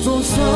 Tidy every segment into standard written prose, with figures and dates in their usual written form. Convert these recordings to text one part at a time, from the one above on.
together.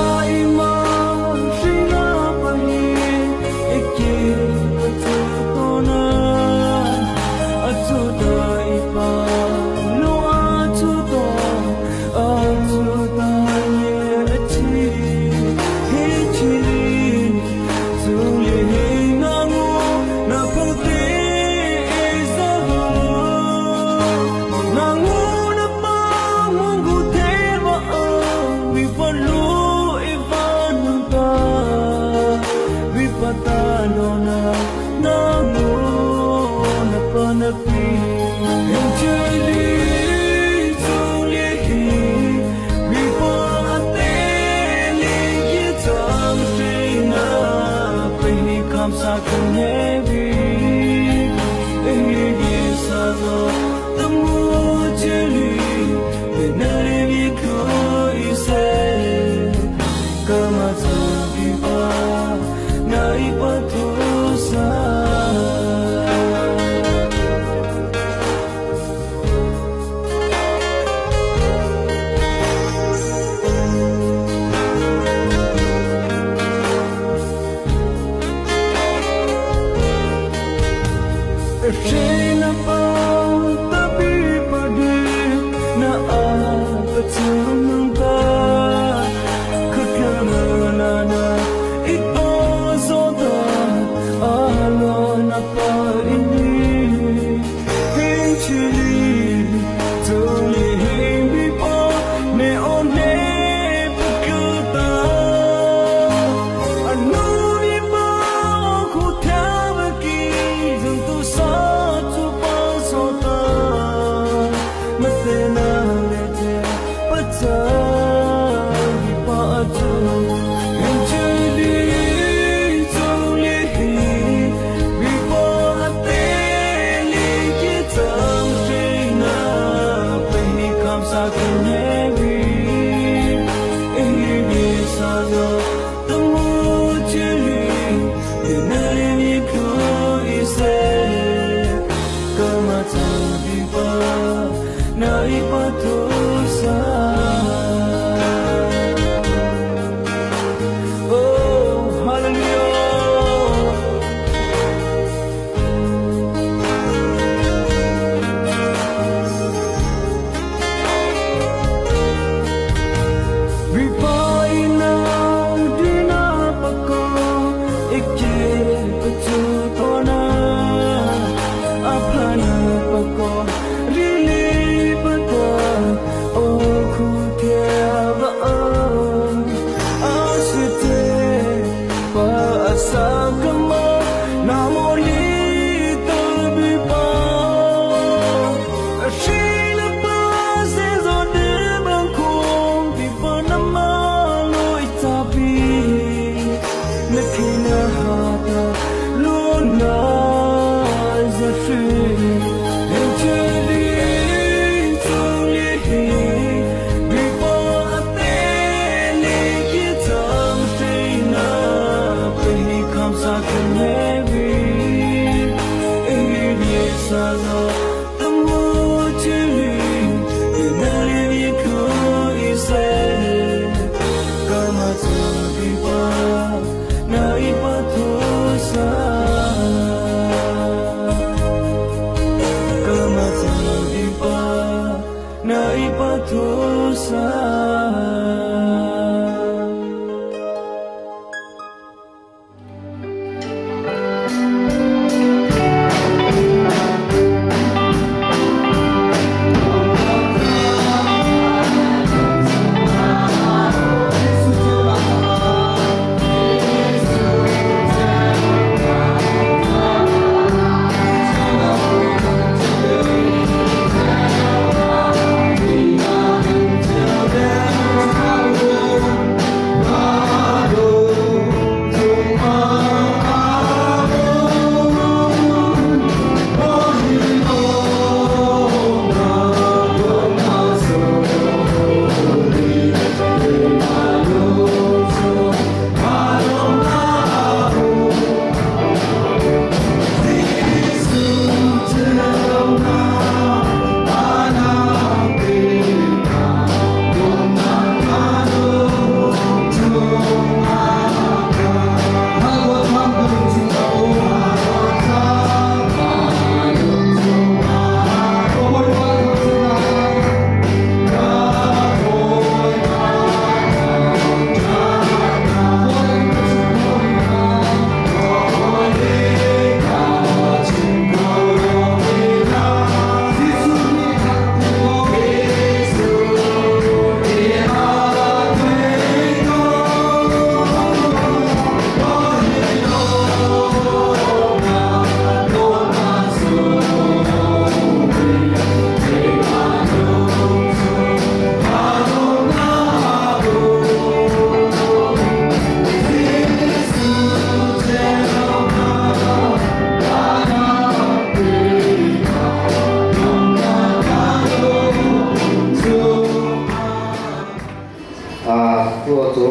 cho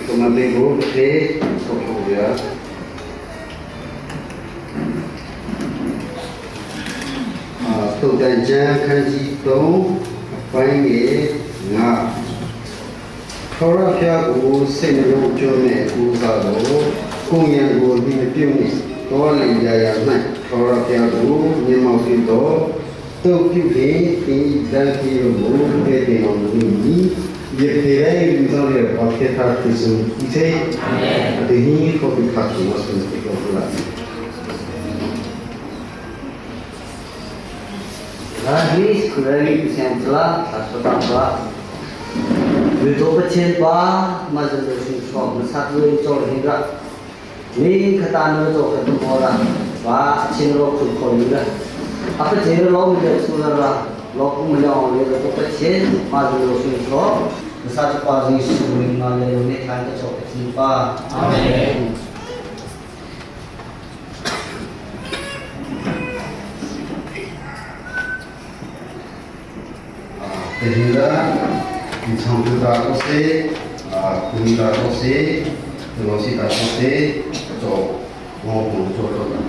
công an thành phố thế không có việc tổ đại gia khai di tông phải nghề ngã thao ra phía của sinh long cho mẹ của gia đồ công nhân của đi tiêu này có lệ gia này thao ra phía của nhân mạo sinh đó tôi kêu thế thì đang khi bố về để làm gì việc thế đấy chúng ta để có thể thay đổi sự ý thế thì như có bị phát triển một số cái công việc Hadis kurang sentral atau apa? Video kecil bah macam tu semua satu itu hingga ni kata anu tu kata orang bah cendera kumpul juga. Apa cendera lalu dia sudah lalu menjauh dia tu kecil macam tu semua satu pagi sebelum malam ni kan tu kecil bah. Amin. Sehingga disampaikan oleh pemerintah oleh pemerintah oleh maupun jodoh.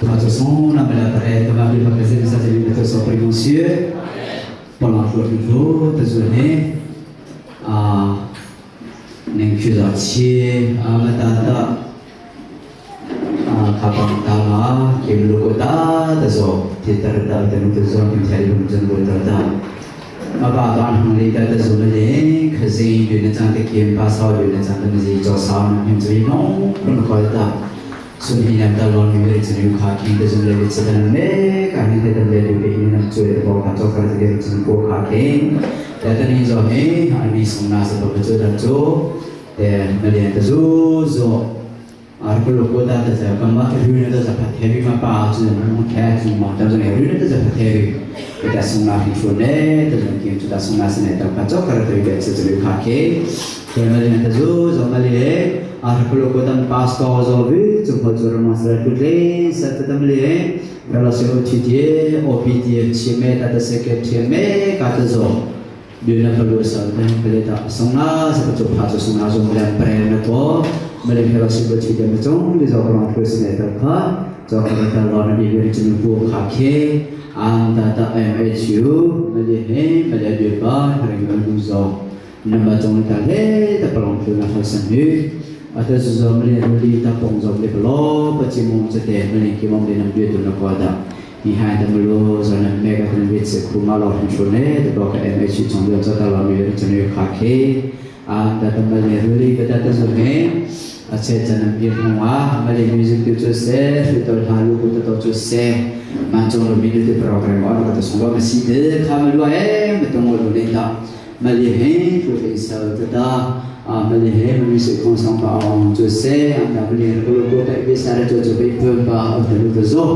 Attention, on appelle après, on va appeler passer les ateliers de façon préconcieuse. Pendant le niveau, désolé. Nengkuzachi, amatata, kapang tala, kimlukota, tazo, titarata, tenutuzo, kimtari, kumjangulata. Mababa hang li ta tazo le, khazin yu na chang te kim pa sao yu na chang te zi jo sao na him zui no, kun ko ta. Sunhi na ta lon yu ri chen yu kha ki tazo le ri chen me, ka ni te le yu be na chu de bo ka cho ka de ri chen ko kha ke. Ta ta ni zo he, ani sung na sa ba chu da chu. Te na le ta zo arpul ko ta ta sa kama ru na ta sa pha heavy ma pa chu na mo kha chu ma ta zo ne ru na ta sa pha heavy. Kita sungna hifune, teman kita sudah sungna sene tempat cokar tu kita sesuatu kaki. Kemudian kita zomali, arpul kodan pas kau zobi, cuma jurus masalah kule, satu temali, kalau seorang cici, opiti cime, kata seket cime, kata zo. Dia nak perlu seorang pelita sungna, seperti pasal sungna zomulan pernah tu, mereka kalau seorang cici macam, dia orang terus sene tempat, cokar kita lawan dia jenuh kaki. Anta ta MHU melihat melihat apa dengan usaha nama jong ta le ta pelong tu na hasan ni atau usaha melihat melihat ta pong jong le pelong pacimong sete melihat kimong le nam dia tu nak ada ni hai ta melu zona mega kan bit se kuma lo hensone ta ko MHU jong le ta la mi chene khake anta ta melihat melihat ta zone अच्छे जन्म के हुआ हमारे music teacher से फिर तो हालू को तो जो से मांचों लो मिनट के प्रोग्राम और तो सुबह में सीधे खाम लो है मैं तो मोड़ ले था मले हैं तो ऐसा होता था मले हैं म्यूजिक कौन का जो से हम मले को तो सारे जो पे पर और तो जो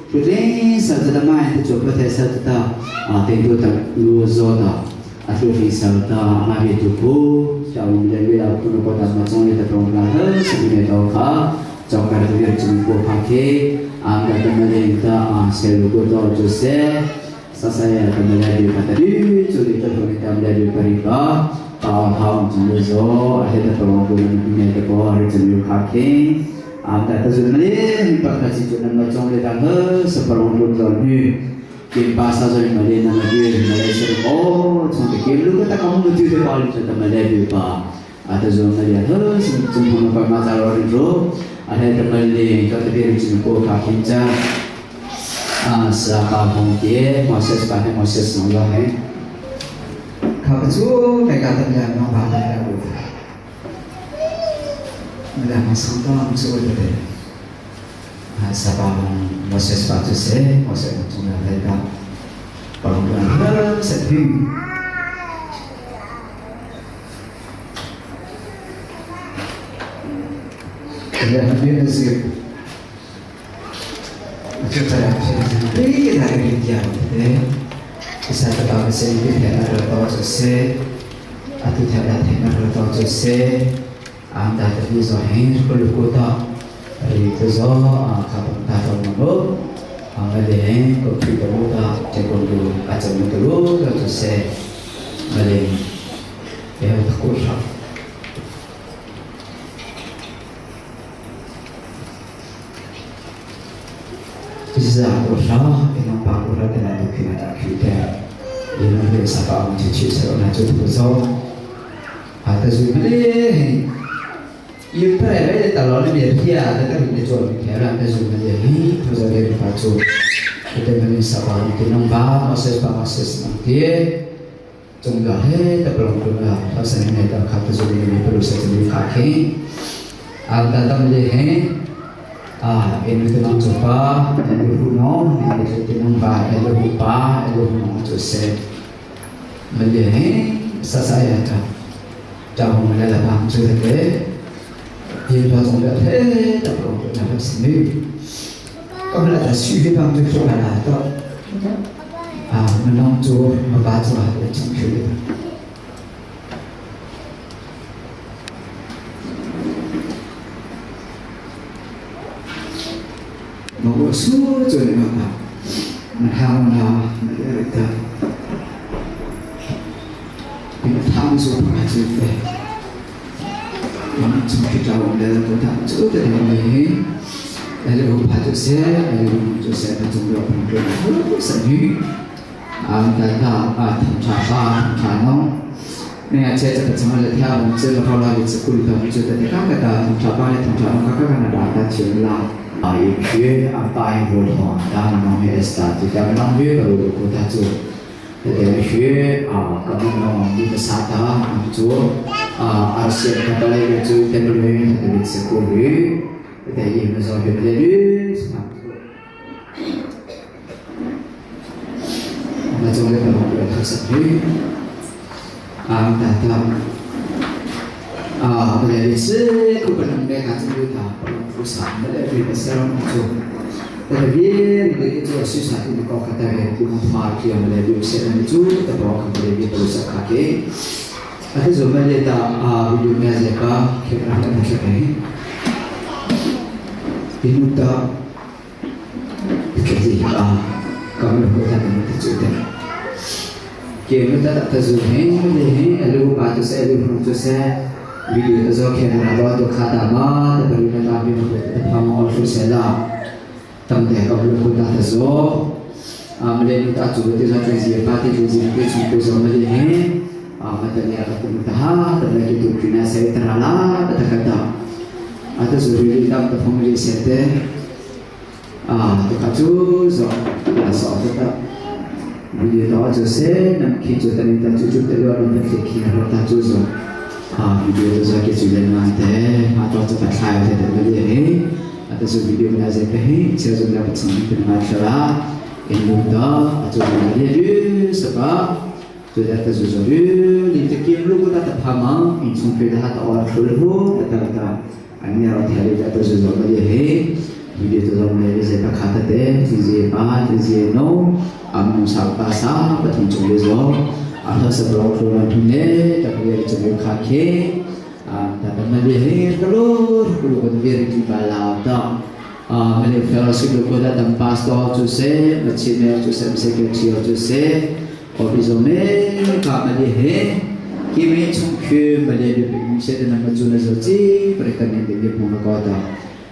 फिर साथ में तो जो पता साथ था तेरे तो लो जोता Aku risau ta mari tubuh, jauh dari aku nak kota macam ni terus nak sebenarnya tahu kah, jauh dari dia jumpa pakai, anda teman kita selalu kota jose, saya teman dia kata di, jadi terus kita menjadi peribah, tahu jumpa zo, ada terus bulan ini terus hari jumpa pakai, anda terus ni pakai siapa macam ni tangga seperti bulan ni. Kim bahasa jadi Malaysia nama dia Malaysia oh sampai kim lu kata kamu lucu tu paling cerita Malaysia apa atau zon Malaysia tu semua apa masalah orang tu ada teman ni kata dia macam ko kakinja siapa pun dia Moses pakai Moses nolak eh kau tu mereka tanya nak apa aku mereka masuk dalam suatu Sabang Moses batu se, Moses macam mereka perempuan sedih. Dia hampir nasib. Macam saya ini dari dia, bisa tetap sedih dan ada tahu se, atau tidak ada tahu se, anda terus orang perlu kota. Itu so kapal kapal mabuk, angkatnya kopi terbuka, cekul dulu, kacang dulu, terus saya balik để thật cố sợ bây giờ cố sợ cái nó bảo cố ra cái này khi mà ta khi thế thì nó về sao bảo mình chỉ sợ là chỗ thủ dâu à ta dùng cái đấy yêu phải đấy ta nói là việc kia ta cái việc cho mình theo là ta dùng cái đấy thôi giờ để phải做kita ini sabah itu nampak proses nanti jumlah he terlalu banyak pasal ini dah kata jadi ini perlu saya kaki ada tambahan he ini tu nak coba ini puno ini tu nampak ini lupa ini puno tu saya melihat saya dah jauh melihat apa tu saja ini tu jumlah he terlalu banyak sini còn là suy nghĩ bằng việc là đó mình long chúa mà ba chúa là trong chuyện mà có số rồi mà mình ham nào mình để được mình tham số mà chuyện về mình trong khi trao để tôi tham số để mình ada beberapa dosen, ada beberapa dosen yang jumlah pengajar seni, dan thằng nên là chơi cho chúng là theo chơi là sau này sẽ cùng thằng chơi tại các cái thằng trò ba này thằng trò các cái này đã chuyển là ở phía bài vô họ đang nói về start thì đang nói về rồi của ta chơi để phía các nó đi cái sát đó chúa ASEAN các cái này chơi tên người thì sẽ cùng với để nhìn nó rồi về đây mà trong cái phần học thật sự ta làm bây giờ sẽ cũng cần để cả chúng ta phụ sản để vì sao nó chung tại vì cái chỗ suy sản thì có cái tài liệu cũng phải kia mà để điều sẽ làm chút ta bảo không để biết đâu sẽ khác cái cái rồi bây giờ ta video này sẽ có cái nào đó sẽ cái Inuta cái gì có một cái thằng nó tự chịu kia người ta đặt dùng hết để alo ba cho xe alo không cho xe video ta do khi nào đó tôi khá đam mà để bari nó làm việc để tham gia all xe là tâm thế có một cái ta do mình ta chủ yếu là cái gì ba cái gì cái chúng tôi dùng để hết mà ta nhớ là cũng ta để cái tụi chúng ta sẽ terala để ta kata atau suri dalam performance sete tu so là so tetap video đó cho sẽ nằm khi cho ta nên ta chú tới đó nên phải khi nào ta chú so video đó cho cái chủ đề này thế mà cho ta khai thế để bây giờ ấy atau suri video này sẽ cái sẽ dùng là một sản phẩm mà cho là in lúc đó cho mình lấy đi sebab tu dah tersusun di tekim lu kita tak faham in sampai dah tak orang dulu kata anh em theo đi cho sử dụng cái gì video tôi dùng này sẽ bắt khát thế gì ba gì nấu ăn sao ba sao bắt đầu chuẩn bị rồi anh sẽ bảo tôi làm thế này đặc biệt chuẩn bị khát thế ta bắt đầu đi kalau cần việc đi vào lao động mình phải sử dụng cái tấm passport cho xe macam ni cho xe security cho xe ở bây giờ mình các bạn đi Kami cungku pada diri saya dan nama Tuhan Yesus mereka ni dia pun berkata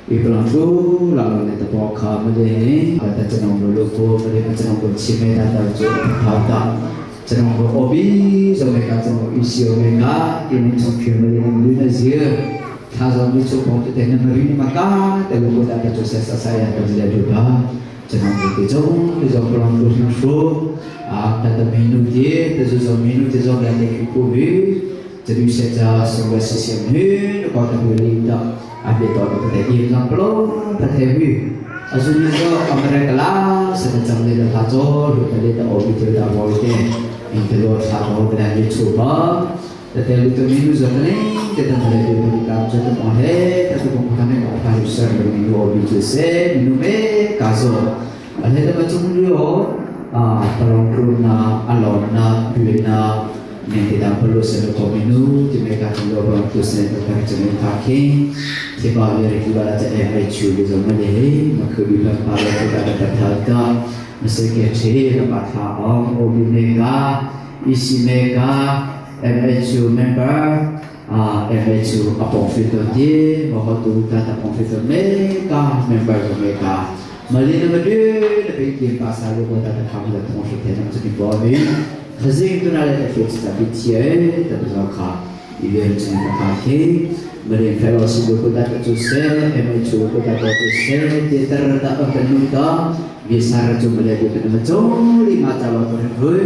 ikhlas tu lalu kita bawa kami ada cenderung berlupa mereka cenderung bercimeh atau bertaubat cenderung berobi mereka cenderung isi mereka kami cungku mereka Indonesia kalau dicoba untuk dengan menerima maka terlalu ada proses saya terjadi juga cenderung berkejong pulang bersyukur dan minum dia, terus minum terus orang yang kubi, jadi saja semua sistem ni, kalau tak boleh tak ada tahu kita ini kalau tak heavy, asal itu mereka lah semacam ni dah tahu, kita dah objek dah boleh, itu luar tahu dan dia cuba, tetapi itu minum zaman ni kita boleh diberikan contoh mahal, tapi bukan yang apa usaha minum objek se, minum kaso, ada macam ni perangkuna alona buena yang tidak perlu seluruh menu mereka juga berlaku seluruh jenis kaki sebab dia juga ada FHU di zaman ini maka bila pada kita dapat harga mesti kecil dapat haang obi mereka isi mereka MHU member MHU อปองฟิตดีมหตูตาตปองฟิตเมกา member เมกามาลีนมาดูเป็นเกมภาษาลูกตาตะคำละทงสุดเทนจะมีบอลวิ่งขยิงตัวนั้นเลยฟิตสตาบิเชียแต่เป็นราคาอีเวนต์ในราคาที่มาเรียนเฟลโลชิพลูกตาตะจุเซ่ MHU ลูกตาตะจุเซ่ที่ตระดับเป็นนุ่มตาวิสาระจุมาเลยเป็นมาจงลีมาจับตัวเฮ้ย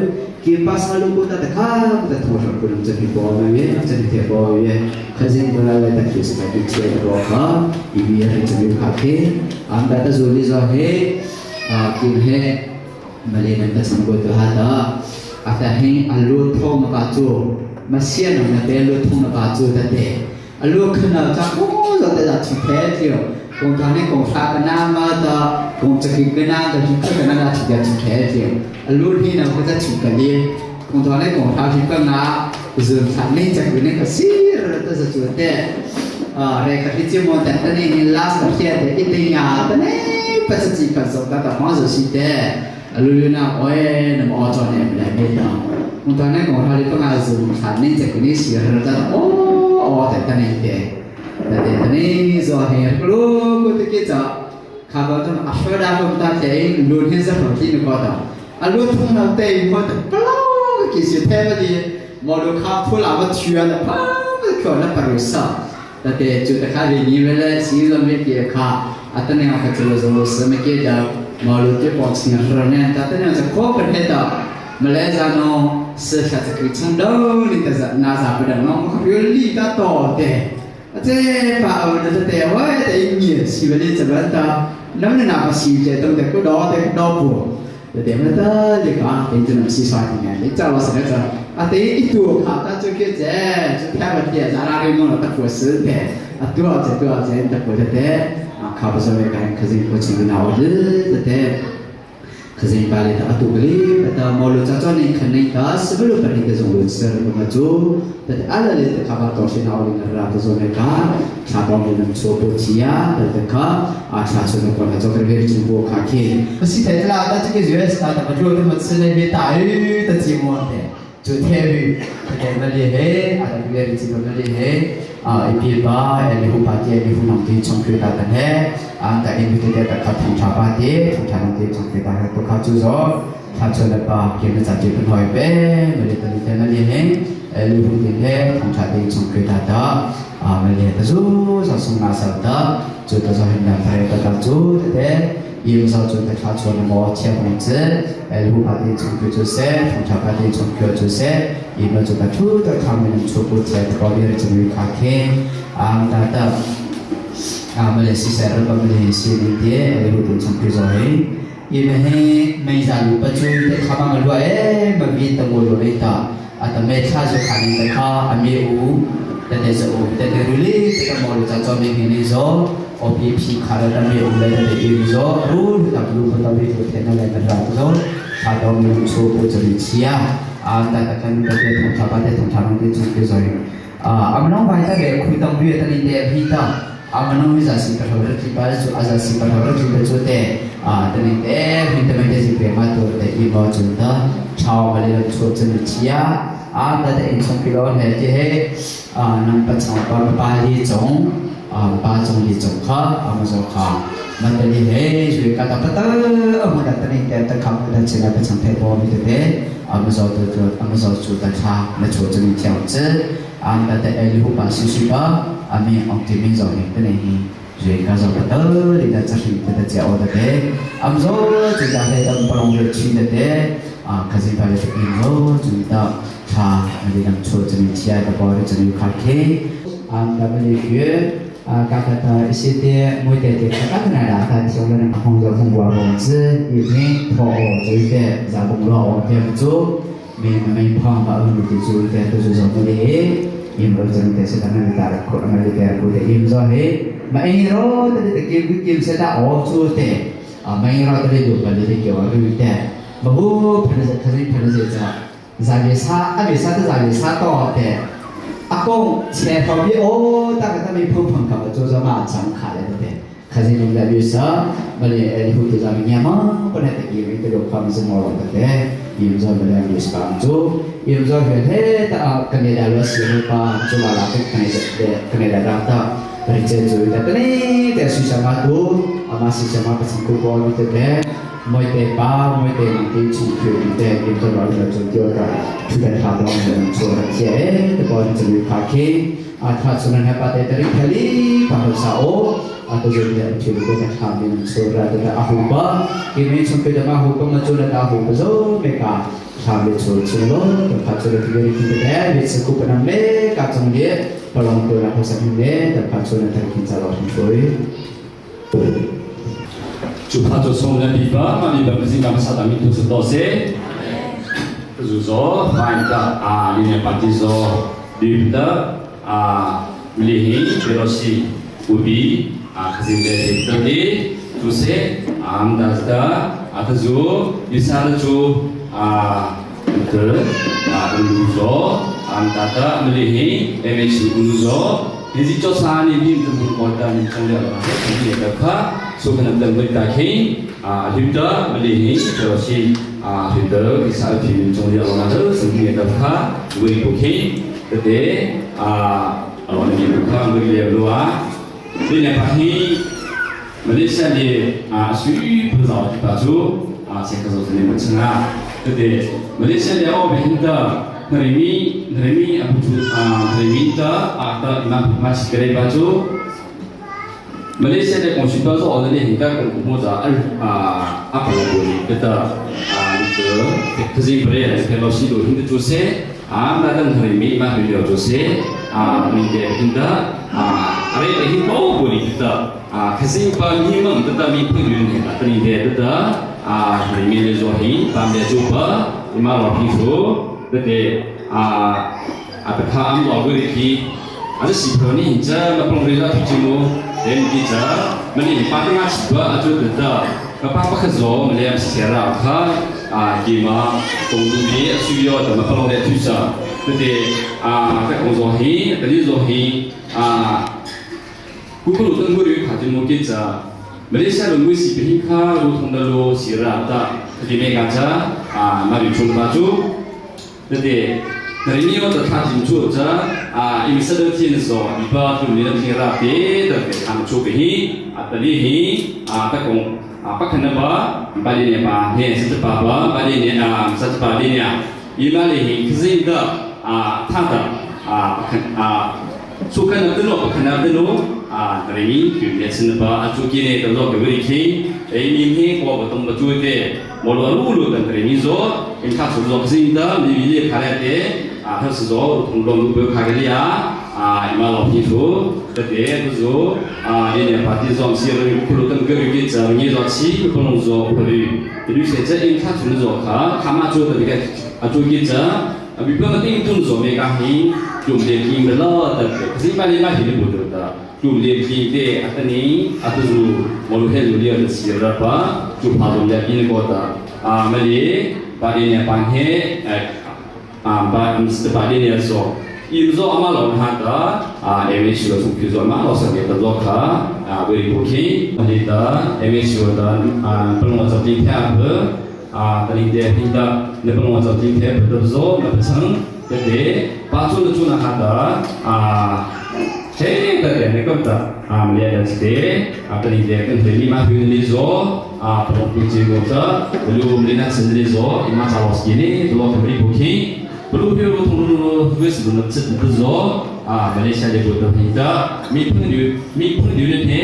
กินภาษาลูกตาตะข้าตะทงสุดเป็นจะมีบอลวิ่งจะมีเทบอลวิ่งขยิงตัวนั้นเลยฟิตสตาบิเชียแต่ราคาอีเวนต์จะมีราคาที่อันนั้นจะจุลิจะเฮกินเฮมาเลยนั่นจะสังเกตตัวฮะอาเฮอัลลูทองมาปัจจุมาเสียนนั่นเป็นลูทองมาปัจจุแต่เดอัลลูขนาดจะโอ้จะแต่จะชิดแท้เดียวคงทำให้คงฟากันน้ำมาต่อคงจะกินกันน้ำจะชิดกันน้ำจะชิดแท้เดียวอัลลูนี่นะก็จะชิดกันดีคงทำให้คงทำชิดกันน้ำจะทำให้จะกินกันสิเราจะจุดเดเรื่องที่จะมองแต่ตอนนี้ลาสต์เทียดอีติงาตอนนี้ปัจจุบันสมกับความสุขสิเดลูน่าโอ้ยน้ำอ้อจอเนี่ยไม่ได้ไม่ได้คุณตอนนี้ของเราที่ต้องอาศัยฐานนี้จากนี้เสียเราจะโอ้แต่ตอนนี้เดแต่ตอนนี้ส่วนเหตุรู้ก็ที่กิจข้าพเจ้าอัฟดาผมตัดเองลุ้นให้สักทีนึงก็ต้องลุ้นทุ่งน้ำเตยมันจะปล้อกิจเทพดีมอดูข้าวผู้หลาบเชื่อนะป้าไม่ขอนับปรุษะแต่จุดข้าเรื่องนี้เวลาสิ่งที่ไม่เกี่ยวข้าอัตเนยข้าจะรู้สึกไม่เกี่ยวมาลุที่ปอกสิ่งเหล่านี้แต่เนี่ยจะข้อเป็นเหตุมาเลเซียน้องเสียจากกิจงดาวนี่แต่น่าจะเป็นน้องเขาเรียนลีกต่อเด้เจ้าป่าวนั่นแต่ว่าแต่ยิ่งสิวันนี้จะเป็นต่อน้ำหนักภาษีจะต้องแต่ก็ดอแต่ก็ดอบัวแต่เมื่อตอนเด็กอ่ะเป็นจำนวนสี่สายยังไงนี่จะว่าสิ่งนั้นจะแต่อีตัวข้าตั้งใจจะแค่วันเดียวจะอะไรมั่งเราตั้งหัวซื้อแต่ตัวจะตั้งหัวแต่ข้าพเจ้าเองขยิงก็ชิงนาวดื้อแต่ขยิงไปเลยแต่ตัวกลีแต่มอลจ้าจ้านี่ขณะนี้สมัยรุ่นนี้ก็จะรู้สึกว่าจูแต่อะไรเลยแต่ข้าพเจ้าชินาวนี่เราจะส่งให้ข้าชาตินี้นั่งโชว์ปุจิยาแต่ข้าชาตินี้ก็จะจบเรื่องจุดบวกข้าเขียนภาษีแต่ละแต่ที่จะสตาร์ทมาจูที่มันสื่อในเวทีแต่จีมวันเดียจุดเทวิแต่เมื่อเรื่องอะไรเรื่องจีมวันเรื่องอีพีบ้าเอลิฮูปาเจลิฮูนังที่ชงคือตาตันเฮอันแต่อินพิเตอร์แต่ขัดทงชาปาเจทงชานังที่ชงคือตาให้ตัวข้าจูโซข้าชนปาเกี่ยวกับจัดจีบหน่อยเป้เมื่อเรื่องนี้นั่นเองเอลิฮูที่เฮทงชาที่ชงคือตาตาเมื่อเรื่องจูจะส่งมาสัตตาจูจะจะเห็นได้แต่ตาจูแต่ยิ่งจะจูแต่ข้าชนมอเชียบงเจเอลิฮูปาที่ชงคือจูเซทงชาปาที่ชงคือจูเซยิ่งจะจูแต่ข้ามันชูปุเจตรอบีร์จะมีข้าเขียนTata Malaysia saya rasa Malaysia ni dia ada hubungan sampai zahir. Ia menjadi baju tak khabar malu mungkin tengok lorita atau mereka juga ni mereka ambil dan dia dan ruli kita malu cacat begini zo OPP kalau ambil mulai dari ini zo rule tak perlu itu tenang dan terang zo kalau muncul jadi siap Tata kan kita tentang dia sampai zahir. Amnong baca deh, kita ambil tadi deh kita. Amnong bisa sih kalau kita itu asal sih kalau kita itu deh, tadi deh kita macam si prema tu deh ibu cinta, caw balik tu jenis cia, tadi insang kilo ni je, nampak caw balik jong, bajong di jong kah, amazon kah. Macam ni jadi kata betul, amun tadi deh terkamu dan cina macam tebo itu deh, amazon tu tak kah, macam jenis cia je. Anda tak elok pasti sudah, kami optimis orang itu ni. Jadi kalau betul tidak cari tidak jauh deh. Amzo tidak ada dalam perang bercinta deh. Kasih pada Amzo tidak cah dalam cuaca ciai baru jadi kaki. Anda melihat kata istri muda dia kata nada kata seorang orang orang ini tahu jadi zaman lalu dia tu. Memang paham bahawa itu juga itu sesuatu ini, yang berjalan sedang negara Korea Amerika itu yang zahir. Mainro tadi game sedang awal tu, mainro tadi tu balik ke awal tu. Bahu pada saja, jadi tu jadi satu tu. Aku saya tahu tak kata ni pun kamu tu sama macam kaya tu. kasi nung labisa mali hutu jam nyama pada tegi itu lo kami semua orang kata imza mali abis kamjo imza he ta kene dalu siapa cuma lapik kene data percaya tu tadi te susah tu masih sama kesingku kau itu deh moi te nanti cuci te imza baru cuci orang sudah tahu orang suara cie te kau cuci kaki atau sunan apa te tadi kali bahasa atau jadi cuci te kami suara te ahuba kini sampai dah ahuba macam dah ahuba so mereka kami cuci lo tempat sudah tiga kita deh besok pernah le kacang dia kalau untuk aku sendiri tempat sudah terkincar orang cuci 就怕做送人地方，嘛，你本身干啥的，你都是多些。就是说，反正里面把这说绿的离hình，比如是无比可是在这里就是们大家就是有啥的就betul unuzo antara melihi emisi unuzo jadi coba ni bim tu berkata ni cakap ni apa so kena berita ni kita melihi terus kita kisah film cakap orang tu sendiri apa beri bukti jadi orang ni bukan beri luar ini apa ni Malaysia ni suyu berzau baju saya kata ni macam jadi Malaysia dia orang berhinta Nerimi apa tu minta atau masih kerja baju Malaysia dia konsultasi orang ni hingga kemudian apa yang boleh kita itu kerja beri kalau sih tu hingga jose datang nerimi mah beliau jose minta hingga apa yang hingga boleh kita kerja pagi memang tetapi pengen kita ni dia kita nerimi lezohi pandai coba lima orang itu jadi apa ham lagu ini ada siapa ni je lapang rela tujumu dan kita meni patang siapa aja kita apa kerja melihat secara gima tunggu suyo dan lapang rela tujuh jadi apa konzohi tadi zohi kuku tunggu tujumu kita Malaysia tunggu si pihak tunggu dulu sirata jadi mereka mari cuba baju jadi dari ni orang terkait jual ini sedang tiada so ibarat tu ni nak kira deh tapi kami cuba ini tadi ini apa kenapa balik ni apa ni secepat apa balik ni secepat ni ibarat ini kerja tanda suka nak dulu kenapa dulu dari ni kita sebenarnya cuci ni terus keberi ini kau betul betul deh malu dan dari ni so in kasus so kerja ni bila kalian deh harus so tolong lupa kalian imalah itu jadi tu ini parti so siapa perlu tenggelam kita ni so si perlu so perlu jadi saya in kasus so kama tu tapi kita bila nanti itu so mereka ni jumlah kim belah tapi kerja paling mahal ni betul tak jumlah kim deh atani atau tu malu helu dia siapa jumlah jumlah ini kota Mali pada ni panggil pada ni so ini so amal orang ada emisi so suki so amal so kita zoka beri bukti kita emisi dan penguasa tingkat tadi dia kita penguasa tingkat betul so macam jadi pasu tu nak ada tadi ni kata melihat jadi tadi dia kan lima bulan so penguji kita belum lihat sendiri so imam sawas ini belum beri bukti belum belum sebelum so Malaysia dia buat kita mi pun dia ni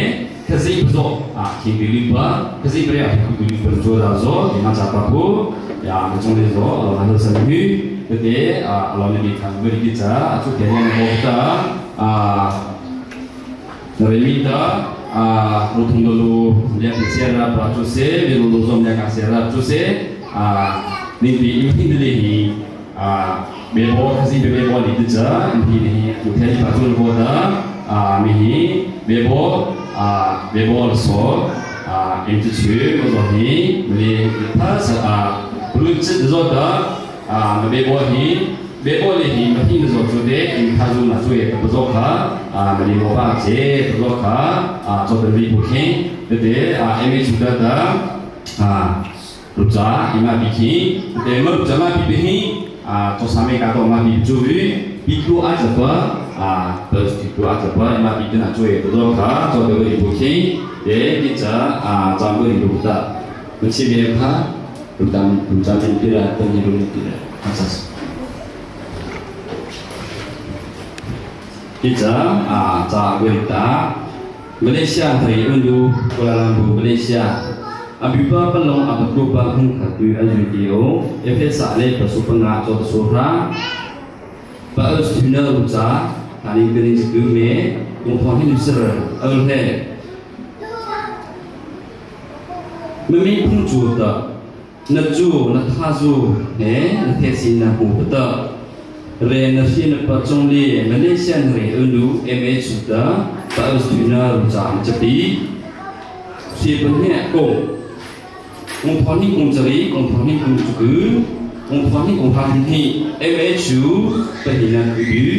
kasi so kita lupa kasi beri kita berjual so imam siapa ya macam ni so ada sendiri jadi kalau ni kita beri kita tu dia yang kita dari kita Rutung dulu lihat siapa berjuse, biru dulu lihat siapa berjuse, ni ini bebo kasi bebo ni tu je, ini bukan di baju boda, ini bebo so, itu cuy, kalau ni beli pas belum cedera dah, bebo ni bé ô lì thì mà khi nó rồi đấy thì tham gia là chơi cái bữa giờ cả mà đi mua ba chế bữa giờ cả cho đơn vị booking để em ấy chúng ta đã lúc giá thì mà bị khi để mà lúc giá mà bị khi cho sang mấy cái đó mà bị chui bị đua ăn được quá tới đua ăn được quá mà bị cái nào chơi bữa giờ cả cho đơn vị booking để bây giờ cho người đi lúc đó mình chỉ biết ha lúc đó mình tidak tentu tidak asas kita ca berita Malaysia dari Indo Kuala Lumpur Malaysia abiba pelong abdul bahung katu ajudio efesa le pasupanga cho sura ba ustina ruca tani kini segume umpan hidup alhe memi puncu ta naju nathazu nathesi na hubta re nasi na pachongli Malaysia re Indo MH ta ba ustina ruca jadi si penye ko umpan ni kumjari umpan ni kumjuku umpan ni umpan ni MH pehina kubu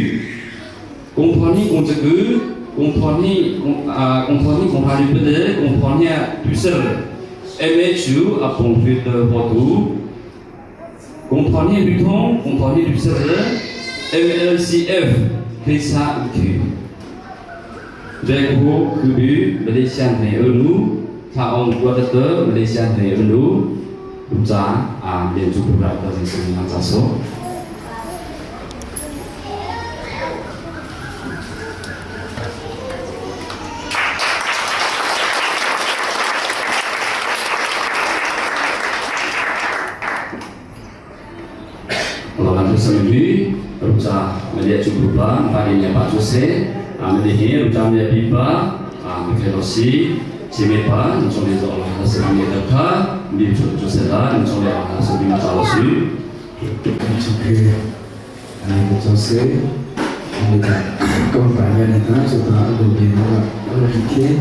umpan ni kumjuku umpan ni umpan ni bede umpan ni tuser MHU apong filter foto compagnie Luton compagnie du serveur MLCF Krisa Utu Jago Kubu Malaysia ne Ulu Taong Kuatater Malaysia ne Ulu Uca Dia cukup berapa dari sembilan saso seminggu ruca melihat cukup parinya Pak Jose melihat ruca melihat pipa mengkerosi cimepa mencoba itu Allah hasil mereka di Jose lah mencoba hasil lima calon Oke, anak Jose kita kembali nanti sudah ada di mana mungkin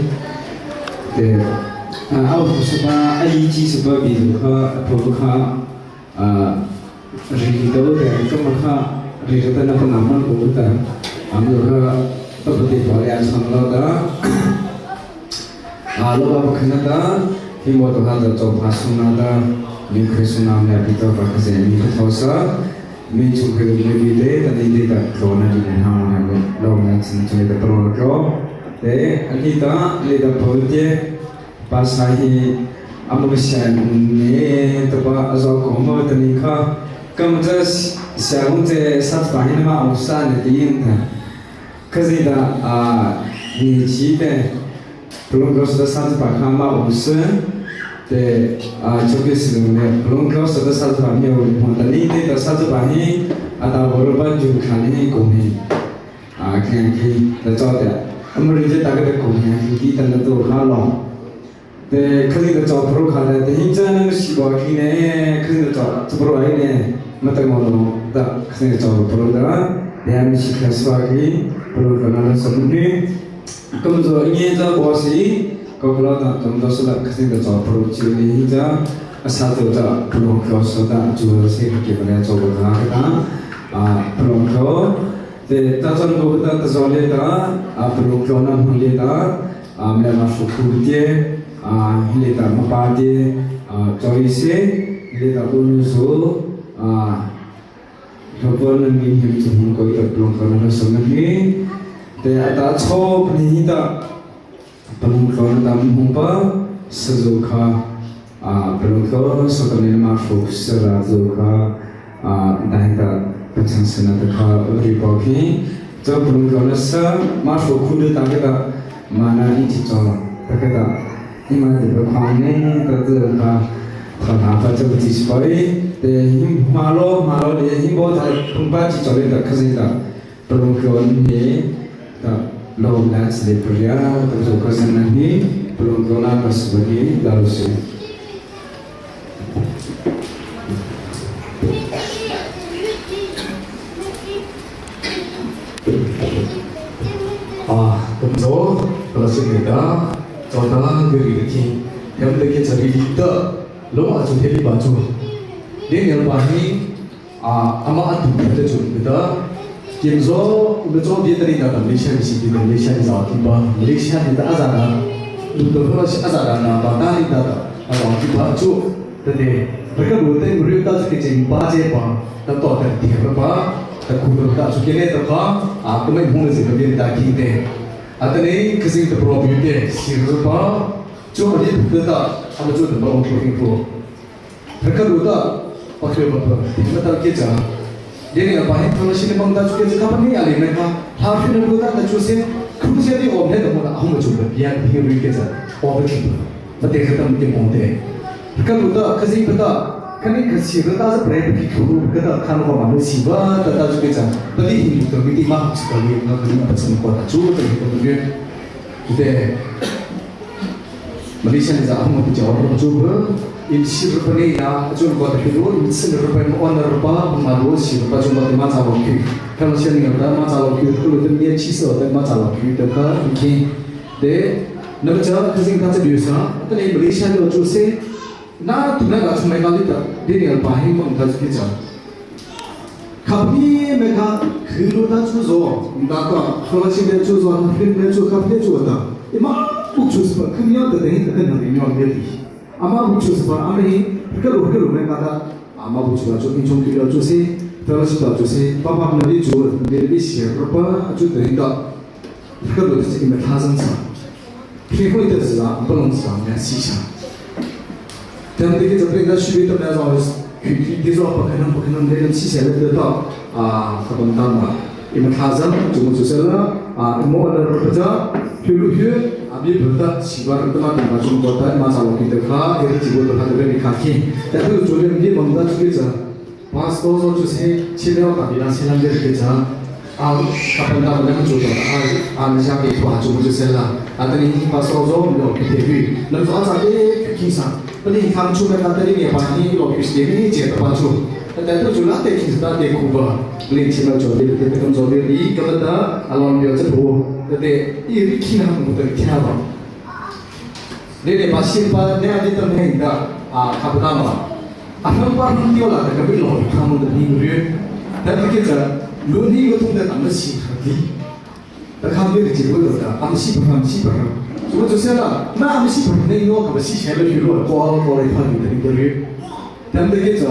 aku sebab IEG sebab itu perlu Rido dan kemana Rido dan pengaman kuda, ambil seperti balian sama dah. Lalu apa kena dah? Himbo tu ada coba sunah dah, mungkin sunah ni kita pakai seni kethosa, mungkin lebih deh, tapi tidak kerana di mana lalu nanti kita perlu kau. Kita lihat boleh pasahi amusan ni tempat azal komo ternikah. Kamu terus siapa tu saat panen mah usaha ni dah. Kerana ni cipta belum kau sudah saat panen mah usaha, te cukup sebelumnya belum kau sudah saat panen mah ni te saat panen ada beberapa jurusan ni kami. Kini terjauh dia. Amerika tak ada kami. Kita tu kalau te kerana terjauh perlu kalau te hijau si bawah kini kerana terjauh perlu ini. Mata malu tak kesini jauh perlu dah. Dia mesti kasih perlu kenal sebelum. Kalau ini jauh bosi, kalau tak contoh sudah kesini jauh perlu ciri hijau. Satu jauh perlu kau sudah jual sih kita jauh berapa perlu kau. Tak contoh kita terjauh dah perlu kau nak melihat dah. Mereka masuk kuliah, melihat apa dia cari sih, melihat unsur. Kapan ni yang cuma kau itu belum kerana sebenarnya, ada cop ni tak belum kerana dalam humpa sezuka belum kerana sebenarnya masuk serazuka dah tak macam senada ribuki, jadi belum kerana masuk kuda tak kita mana ini cakap tak kita ini mana berkuang ni tak terka apa jadi display. Malu dia himbo tak tempat cicoli tak kesini perlu kau ni tak lalu nas leperia tak kesana ni perlu kau nak sebagai dalusi. Kemudian kalau kita contoh diri kita yang kita cari kita lo acuh heli baju. Dia yang paling ama atu kita tu kita kimzo betul dia tadi kata Malaysia di sini Malaysia di Jawa Timur Malaysia di Azara untuk kalau si Azara nama tadi kata kalau kita tu tadi mereka buat mereka tu kerja baca apa tentu ada tiga apa tak kudu tak suka ni tak aku main hong sih kerja tak kita ada ni kesini tu problem dia siapa cuma dia kita apa tu tu baru info mereka buat pakai apa kita tak kerja dia ni apa yang kalau sini bang tak kerja kapan ni alih mereka hafi nak buat tak cuci kerja dia orang ni tak mau cuci biar dia kerja orang tu betul kata mungkin monte mereka buat kerja kita kan ni kerja kita sebenarnya kita kita kan orang mana siapa tak kerja tadi ini tu kita mah sekali nak kerja apa semua kota cuci kita kita Malaysia ni saya mau jawab cuba Insi rupanya ya, cuma kau terhidup. Insi rupanya orang rupa malu sih. Rupa cuma tema calon kiri. Kalau saya ni ada masalah kiri, kalau dia cisa ada masalah kiri, terkah mungkin deh. Nak cakap kesini kata biasa. Tapi ni Malaysia ni orang sih, na tu nak cuma kali tak. Dia ni apa yang mau kita cakap. Kami mereka kiri dah cuzo. Maka kalau saya cuzo, film dia cuzo, kami cuzo dah. Emak bukan cuzo, kami yang terdengar terdengar ini orang dia. Ama bucu sebab ami kalau mereka kata ama bucu aja incung kira aja sih terus itu aja sih papa nanti jual dia isi apa aja terhingga kalau itu sih mereka hazan sah kira itu sah belum sah ya sisa dan kita terhingga sih itu mereka harus kita apa dia sisa itu tak kebentangan ini hazan cuma susah mau ada kerja dulu Abi berita siapa teman teman macam kota masalah kita kah, ini cibo terhadap ini kaki. Tapi ujungnya dia membuat juga. Pas kau tu sih cila tapi nasi lanjut kerja. Kapan dah boleh juga. Siapa itu aja mesti selah. Ada ni pas kau tu dia kita. Lalu ada kisah. Tapi kamu cuma kata ni apa ni lo bisnis ni cerita macam. Tapi juga ada kisah dia kubah. Beli cila jadi kita kan jadi di kalau dah alam dia cepu. Jadi ini kina mudah kina apa? Jadi pasien pada dia ada tempat dah kapan nama? Apa pun dia lah dekat bilik kamu dah hidup. Dan kita luni itu dah tak mesti hati. Tak hamil jiwa dah, amsi berham. Cuma tu saya nak amsi berham ni yo kamu sih saya hidup kuala kuala itu dari dulu. Dan kita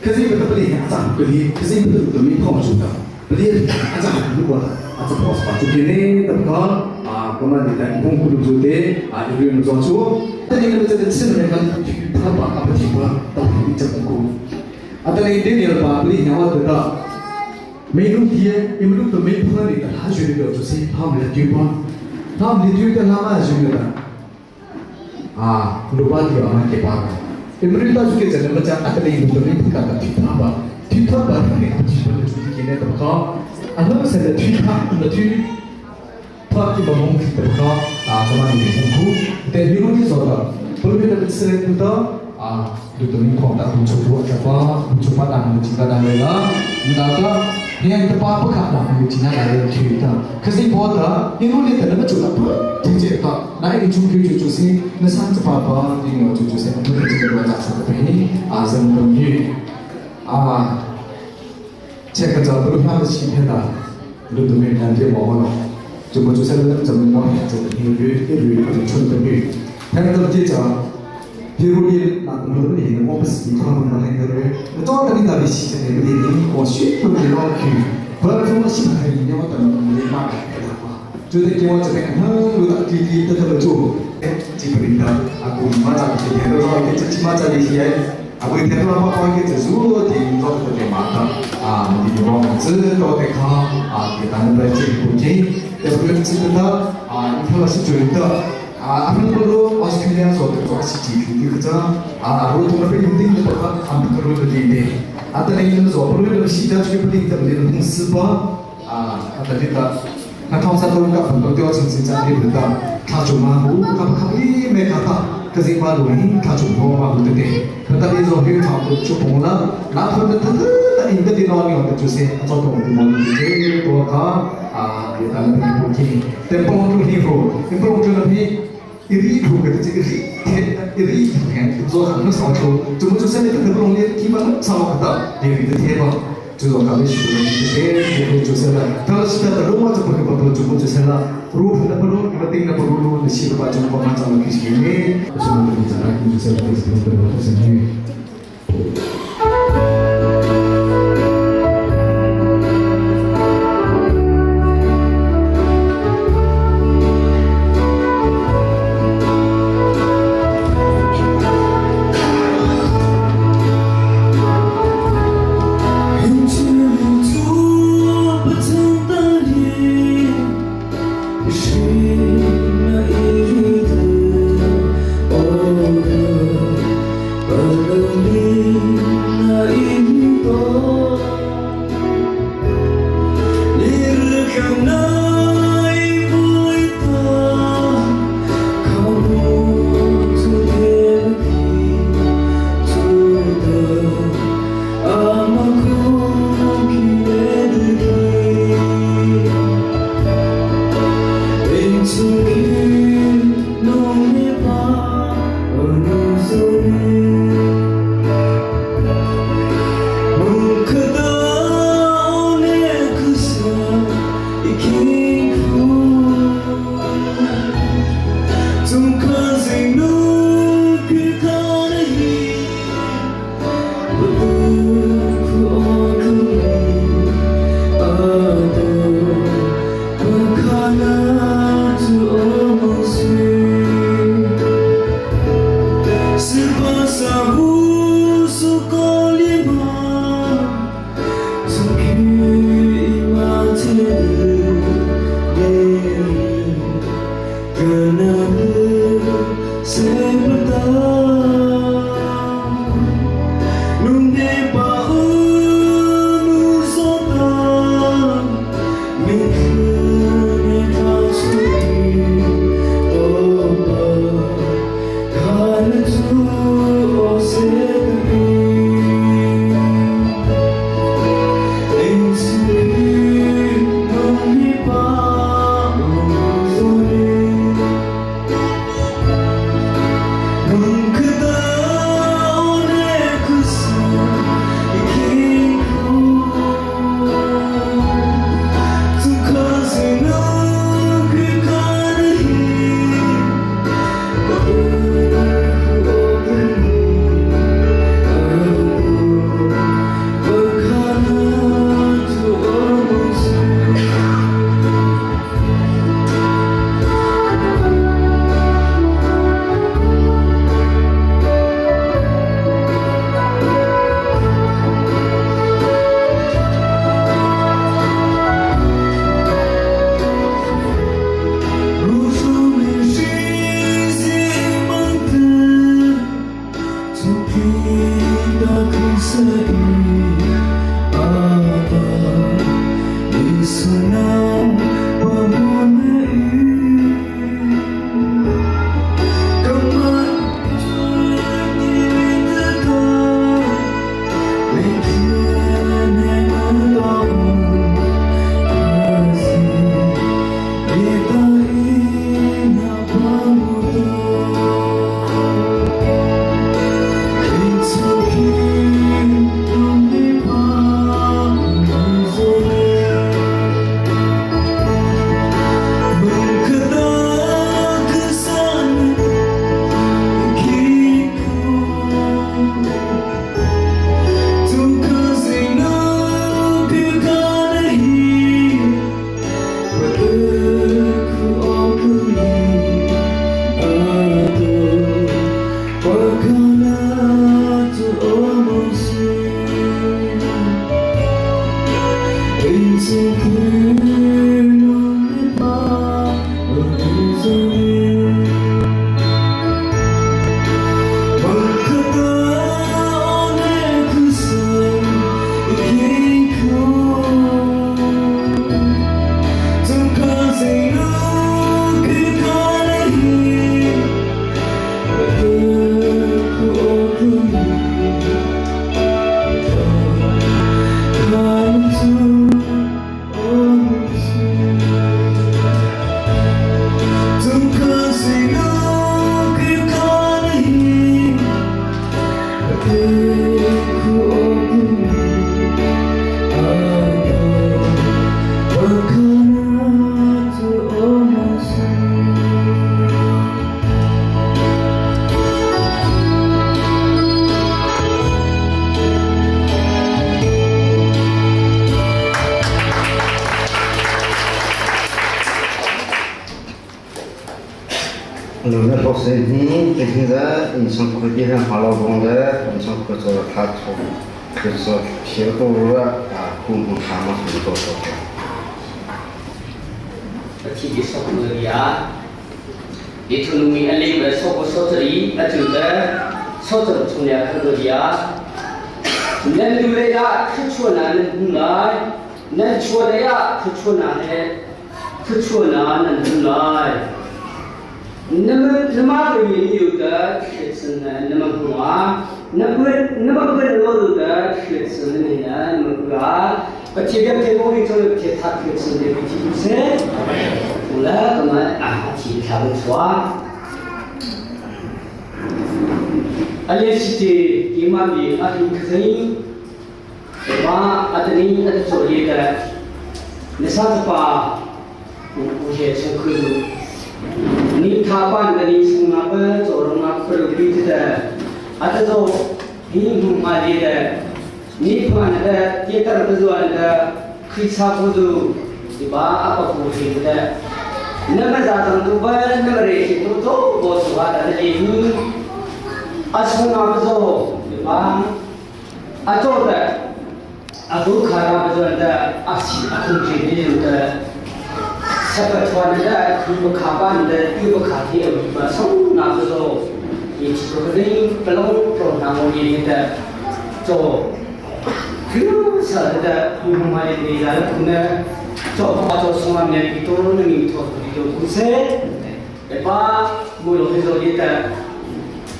kerja kita beli aja, kerja kita beli kau juga. Beli aja lupa. Aja bos baju gini, terkal, kemudian kita pun kudu jute, ada yang menjual. Tadi kita jadi sebenarnya kan apa tiba, tapi kita pun. Ada lagi dia apa beli nyawa tidak. Menu dia, menu tu menu pun ada. Hasil dia tu sih, ham lihat dia lama juga. Lupa dia orang kepala. Menu tu juga jadi macam ada lagi menu kata apa. Kita baru ni kita jadi terkal. Anak saya tidak tak dibangun kita zaman ini buku dan biru ni sahaja. Berbeda dengan kita itu ni kontak mencoba dan mencinta dan rela. Maka yang tepat apa nak mencinta dan kita. Kasi bodoh ini ni tak ada juga tidak. Nah ini cuci sih. Nasaan cepat apa ini cuci sih. Mungkin kita baca seperti ini. Azam pembi. Cek kerja belum ada siapa lu tu mereka dia bawa cuma saya dalam zaman orang jadi hidup macam tu ni. Kalau dia cakap dia nak menurut dia nak mesti kalau mana yang dia, betul tadi tadi sih dia ni konsep tu dia nak kiri. Kalau cuma sih hari ni orang tak boleh makan apa. Jadi dia cakap lu tak kiri kita betul. Jika aku macam dia orang kita macam dia. Aku itu apa kau kita semua di dalam kita mata, di dalam kita kita nak baca buku, tapi kita informasi cerita, apa perlu Australia soal situasi kita, aku tu berapa penting kita ambil perlu berdiri. Ada lagi tu soal perlu situasi penting kita berdiri musuh, ada kita. Kalau satu orang berdoa sensasi kita, cuma kami mereka kasi baru ini kacau bawa baru tu. Tetapi zohir kamu cukup mula, nak pun tadi kita di luar ni orang tu sih, atau tu orang tu malu je, tu apa, kita nak pergi. Tempoh tu hero, tempoh tu lebih iri itu kita cakap iri kan tu kan nak sama tu cuma tu saya tak perlu lihat gimana sama kata dia itu dia bang tu kami sudah kita tu saya kalau sudah rumah tu pakai apa cuma tu saya roof nak perlu kita tinggal perlu nasi lepas cuma macam lagi sini semua kita nak kita saya perlu sendiri. nous ne possédons ni des ils sont produits en la grandeur, ils sont produits en la trop. Que ce soit chez le roi, à coup, on commence à le faire. ที่ดิสกุลยาดิทุนมีอันเล็กแบบสกุลสตรีอาจุดเดสตรทุนยากุลยานั่นดูเลยอะคือชวนนั้นดูเลยนั่นชวนเลยอะคือชวนนั้นคือชวนนั้นดูเลยนั่นมาเป็นอยู่แต่คือสิ่งนั้นนั่นมาหัวนั่นเป็นโลกแต่คือสิ่งนี้นะมันก็ปฏิบัติเทโมวิโตเททัดคือสิ่งนี้ที่ดูเสแล้วก็มาที่ทำชัวอันนี้สิที่มาบีอันนี้คือว่าอันนี้อันที่สุดเลยแต่ในสัตว์ป่าผู้เชี่ยวชาญคือนี่ท้าบ้านกันนี่สงบจอร์มาเปิดวิจิตรอันที่สุดหิ้งหุ่นมาดีแต่นี่พวกนั้นที่ตระกูลนั้นคริสต์พูดที่บ้าอัปพูดแต่นั่นมาจากตรงตัวนั่นมาเรื่องที่ตัวบอสว่าแต่เรื่องนี้อาสงบจอที่บ้าอาจจะอาดูขาราบจอแต่อาชีพคุณจีนี่แต่สัพพะวันแต่คือขาบ้านแต่คือขาที่เอาไปส่งนับจอที่ตัวเรื่องเปล่าโปรนามนี้แต่จอคือสัตว์แต่คือมาเรียนคุณเนี่ยจอพอจอสมัยนี้ตัวนึงมีตัวที่จะคุณเสกแต่ป้ามูลนิธิแต่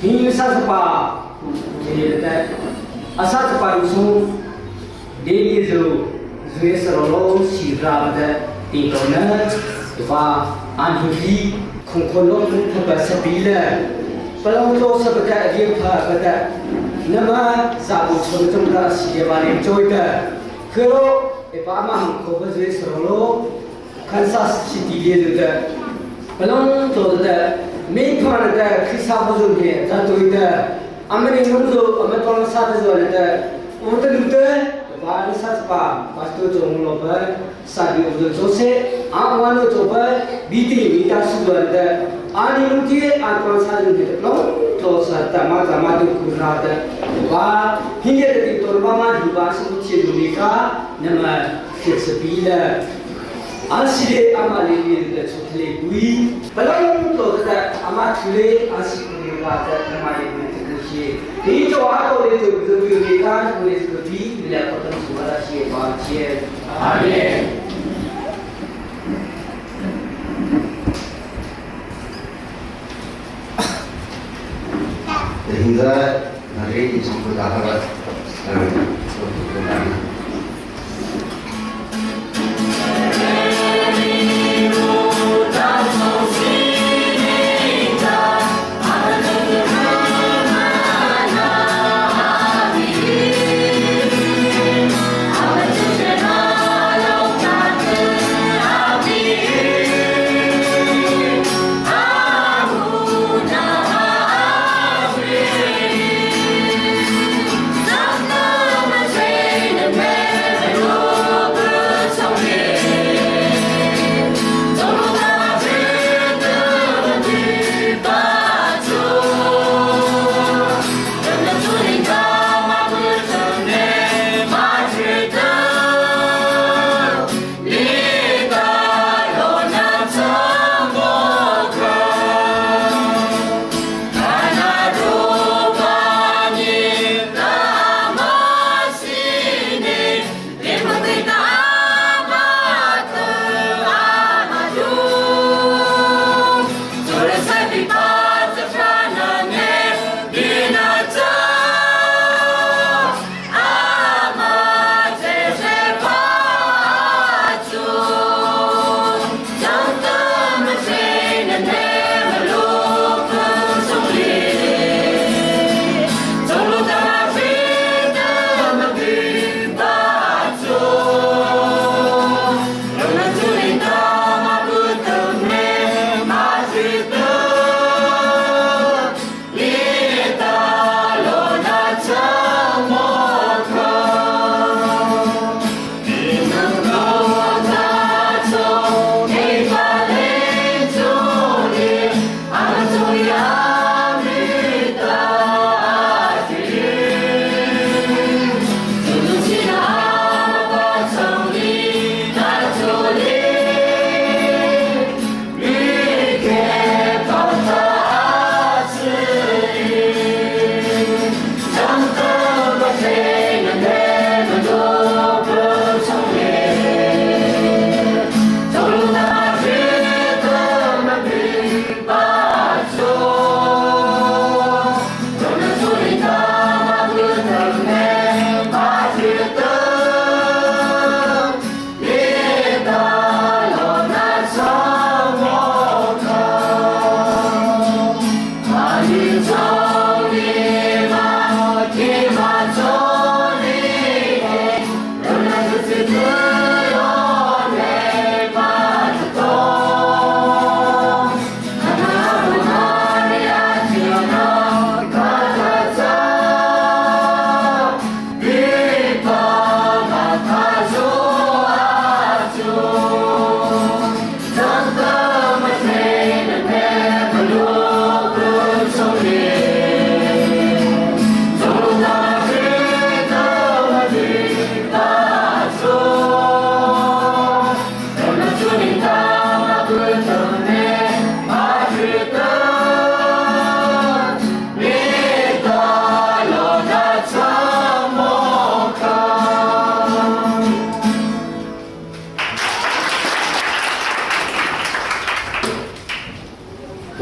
หิ้งสัตว์ป่าที่แต่อาสัตว์ป่ารู้สึกเดี๋ยวจะช่วยสโลชีราบแต่ตีตรงนั้นแต่ป้าอันที่คนโลกนั้นทำแบบสปีเลยเปล่าโตสับกันเรียบพาก็ได้นั่นมาสาวชนจงรักเสียบาริจอยแต่คือไอ้ป้ามาหังขบช่วยสโลคันซัสชิติเลียดูแต่เปล่าโตแต่ไม่พอแต่คือสาวชนเนี่ยจะตัวแต่อเมริกันดูอเมริกันสาวชนแต่อุตลุแต่ป้านี่สัตว์ป่าป้าตัวจงโลภสาดีอุตโจเสอาวันโจบบีตีบีตาสุดแต่อันนี้มุทีอันคนสาวชนเนี่ยเปล่าโตสัตว์มาดูคุณราแต่ว่าหิ้งเด็กที่ตัวมาดูว่าสมุทรดูดีก้าเนี่ยมาเกิดสปีดอันสิเดอามาลีนี่เด็กสุดเลยกุยเปล่าโตแต่อามาทุเรอันสิกุยว่าแต่อามาลีนี่คือที่ที่จะว่าตัวนี้ตัวดูดีก้าตัวนี้ตัวดีเรียกว่าตัวสุภาพชีพเชียอาเมนhingga hari disambut akhirat Train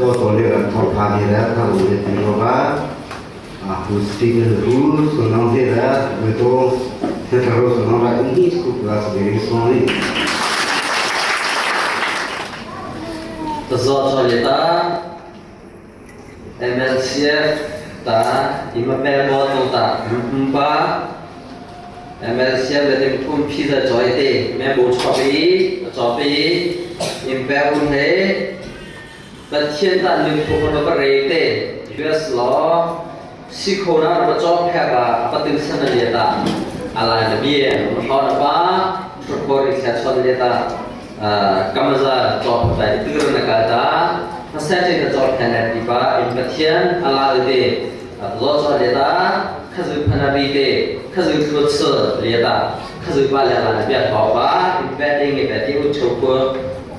ตัวเรียกทอพานี่แล้วถ้าเราจะเป็นว่าผู้สิ่งรู้ส่วนน้องที่แล้วไม่ต้องเท่าส่วนน้องอะไรนี่สกุลเราสิ่งส่วนนี้ ตัวซอสเลยตา MLCF ตาอิมเปย์บอลตาบ้า MLCF เลยที่คุณพี่จะจอยเตะแม่บุญชอบปีอิมเปย์บุญเฮ่แต่เทียนตาหนึ่งพวกมันก็เรเตะเพื่อสล้อสิโคนาเราจอบแค่ว่าปฏิสันนิษฐานอะไรนะเบี้ยมันเขาหน้าบ้าทุกคนที่เชื่อสันนิษฐานกำลังจะจอบไปตื่นนักการ Masih ada job yang tiba, impian ala itu, loh ada, kazu panari itu, kazu terus lihat, kazu balik ala biar bawa, impian ini berarti ucap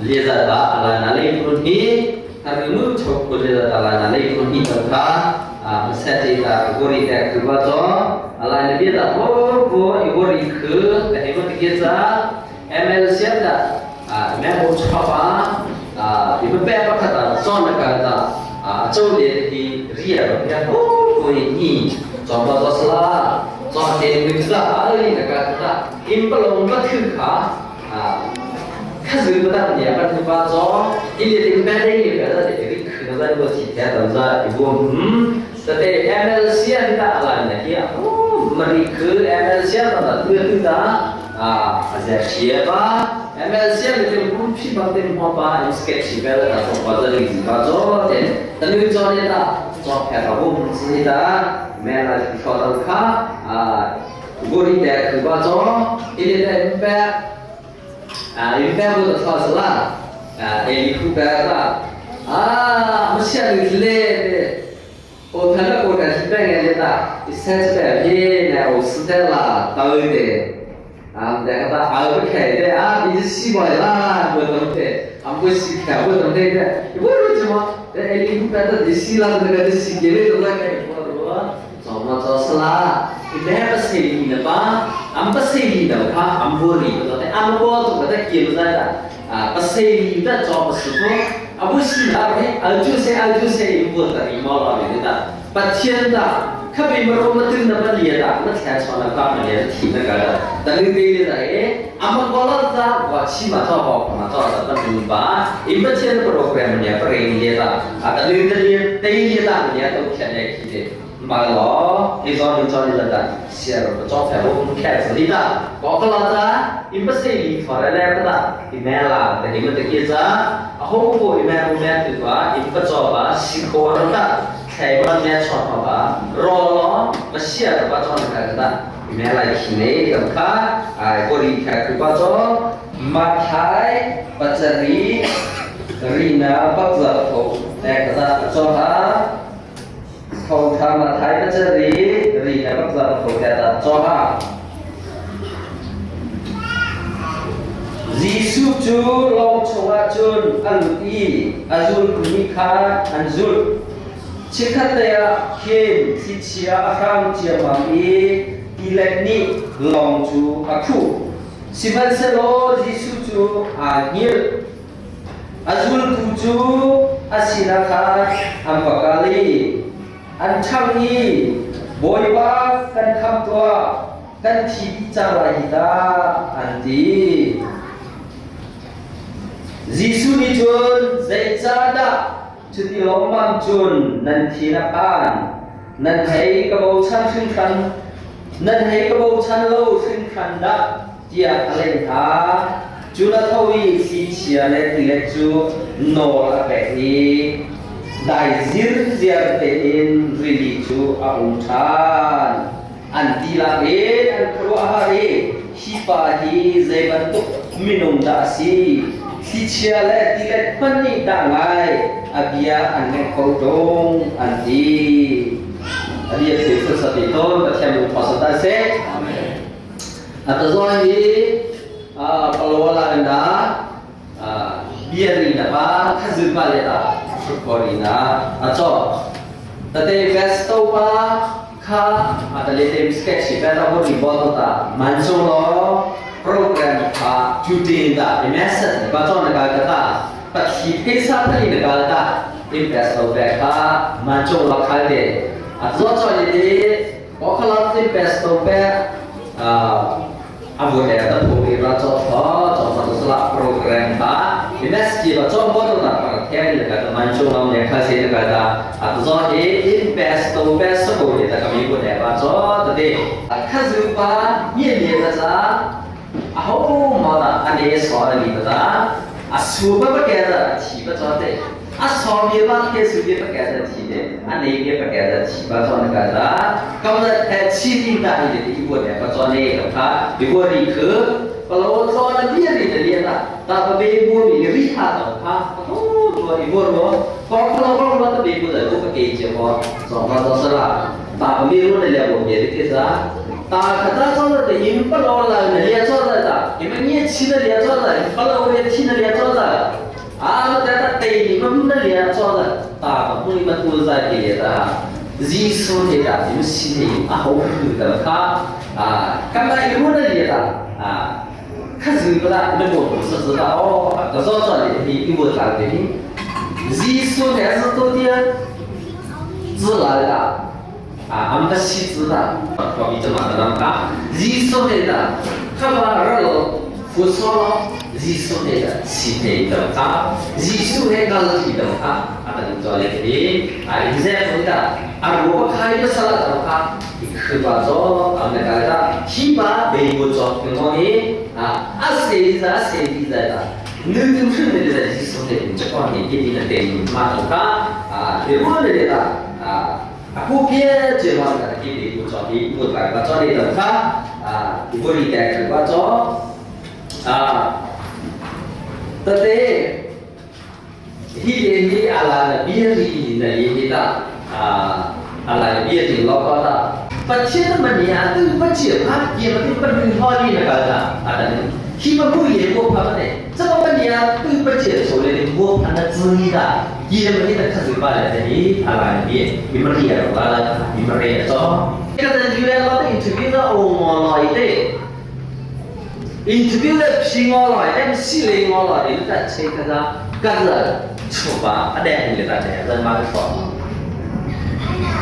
lihat ala nalai pun ni, hari ini ucap lihat ala nalai pun ni terkah, masih ada gori tak kerja, ala ni dia oh gori ke, hebat kita, ML siapa, memang ucap ibu bapa kata, soalnya kata, jauh dari ria, ya, oh, ini, coba toslah, soal kita, ini kata, impelong betul kah, kasus betul ni, apa tu baca, ini impel ini, kata dari kerja itu tidak ada, ibu, tapi MLC kita alami, ya, oh, mereka MLC kita tidak, ada siapa? MLC itu pun sih bagian apa sketch bela atau baca lagi baca deh tapi baca dia tak baca apa pun sih tak mana soal kah gori deh baca ini deh impak itu soal lah ini juga masih ada le oh kalau kau dah siapa yang tak istilah ni nak usaha lah tahu deh dia kata, aku kaya dia, ini siapa lah, betul deh, aku siapa betul deh, ibu cuma, ini kita tu siapa dengan siapa tu lah kaya ibu, sama salah, ini apa sih ini apa sih ini apa, ambori, betul deh, ambor tu kata kian saja, apa sih ini dah coba semua, aku siapa ni, aju saya ibu tadi malam ini dah, pasien dah. Kami merupakan nama dia, nak cakap soal apa dia tidak ada. Tapi dia ni, amat kalau tak, wajib atau apa, tapi lupa. Impian program dia pergi dia, tapi dia tak dia tu kena kita. Malah, izin ada, share job aku mungkin sedih. Kalau tak, impian ini foreigner kita, email lah, tapi kita kita, aku email tu impian job sihor kita. Kayak mana soal apa, rolo masih ada baca nak kata, email lagi ni, kita, beri kayak baca, makai, bacari, rina, baca tu, kata coba, kau sama makai bacari, rina baca tu, kata coba. Zisu tu long cungacun aluti, azul kunika, anzul. Cikataya kim sicia akam ciamami ilekni longju aku siban selo jisuju agil azul tuju asinaka ampakali ancangi boiba kan kamtua kan tibicara ida anti Zisu ni jun zaitsada Jadi lomam jun nanti napan, nanti kebau chan singkan, nanti kebau chan lo singkan dah dia kalian juna tawi si ciane tilek ju nol apehi, daizir ziar tein rili ju auntan, anti lain an kedua hari hipahi zebantuk minum dasi. Si ciale tilek panik dangai abia ane kodong anti dia sifat seperti itu macam persentase atas lagi peluang anda biar anda apa kazu balik syukurina atau tadi besto pa ka ada letem sketch kita boleh dibuat tak mancung lo program judi dah, message baca negara kata, tapi kisah tadi negara kata, invest လုပ်တဲ့အခါမန်ချုံလောက်ခိုင်းတယ်အစောချော်ရည်ဘောခလာ invest လုပ်တဲ့အဘူတဲ့တော့ပုံရတော့တော့မတော်စလာ program ပါ invest ကြီးတော့ဘောတော့တာခဲရတဲ့ကမန်ချုံလောက်နဲ့ခါစီတဲ့ကအစောဒီ invest လုပ်တဲ့စပိုတဲ့ကမျိုးနဲ့ပါတော့တဲ့ခါစုပါမြင့်နေတဲ့စားအဟောမောတာအနေဆော်ရည်ပါအဆူဘပကဲတာချီပါတော့တဲ့အဆော်မြေပါကေစုပြေပကဲတာချီတဲ့အနေပြေပကဲတာချီပါတော့ကတာကောင်းတဲ့ချီတီတာဒီဘုရားပါတော့နေတော့ဒီဘုရားကဘလောသောတဲ့ပြည့်တဲ့လေတာတာပပေဘူမီရိဟာတော့ဟာဟိုးဒီဘုရားကောကလောကောတော့ဒီဘုရားကိုပကေချေဘောသောမတော်စရာတာပမေရုနဲ့လည်းဘုရားကိစ္စတာခတာဆောတဲ့ရင်ပလောလာနဲ့ရဆောတဲ့ဒီမင်းချီတဲ့ရဆောတဲ့ပလောဝေချီတဲ့ရဆောတဲ့အာမတတတေဒီမမနဲ့ရဆောတဲ့တာဘုရားမတူစားကြည့်တာဇီဆိုနေတာဒီစီနေအဟောကူတဲ့ခါကမ္ဘာယုံနဲ့ရတာခက်စီကလာတဲ့ဘုရားစစတာအော်တော့ဆောတဲ့ဒီဘုရားတဲ့ဇီဆိုတဲ့စတိုဒီယာဇလာလာ俺们的妻子的，我比这么的那个，一说的的，他把二楼不错了，一说的的，七天的他，一说的个是的他，等做的的，现在说的，我开的啥的他，去把做，那个的，起码没有做，跟我的，谁的，你就是那个一说的，这方面一定的得马上他，我的的ผู้เพี้ยเจ้าว่าการที่ดีผู้จอดีผู้หลายว่าจอดีแต่ถ้าผู้ดีแต่คือว่าจอแต่เด็กที่เรียนที่อะไรเบี้ยดีเนี่ยยี่ละอะไรเบี้ยดีเราก็ได้ปัจเจกมันเนี่ยคือปัจเจกภาพเกี่ยวกับที่เป็นข้อดีนะครับอะไรที่มันผู้เยี่ยมพวกเขาเนี่ยจะบอกมันเนี่ยคือปัจเจกส่วนเลยพวกอันนั้นซื้อนี่ได้ยี่มันนี่แต่ข้าศึกบ้านเลยนี่อะไรเนี่ยมีมันเรียนหรือว่ามีมันเรียนจ้ะก็จะอยู่ในเราได้อินเทอร์วิวแล้วโอ้โหอะไรได้อินเทอร์วิวแล้วพิงอะไรได้ไม่สิเลยอะไรได้แต่เช็คกันนะก็จะชัวร์อะไรนี่แต่เนี่ยจะมาสอน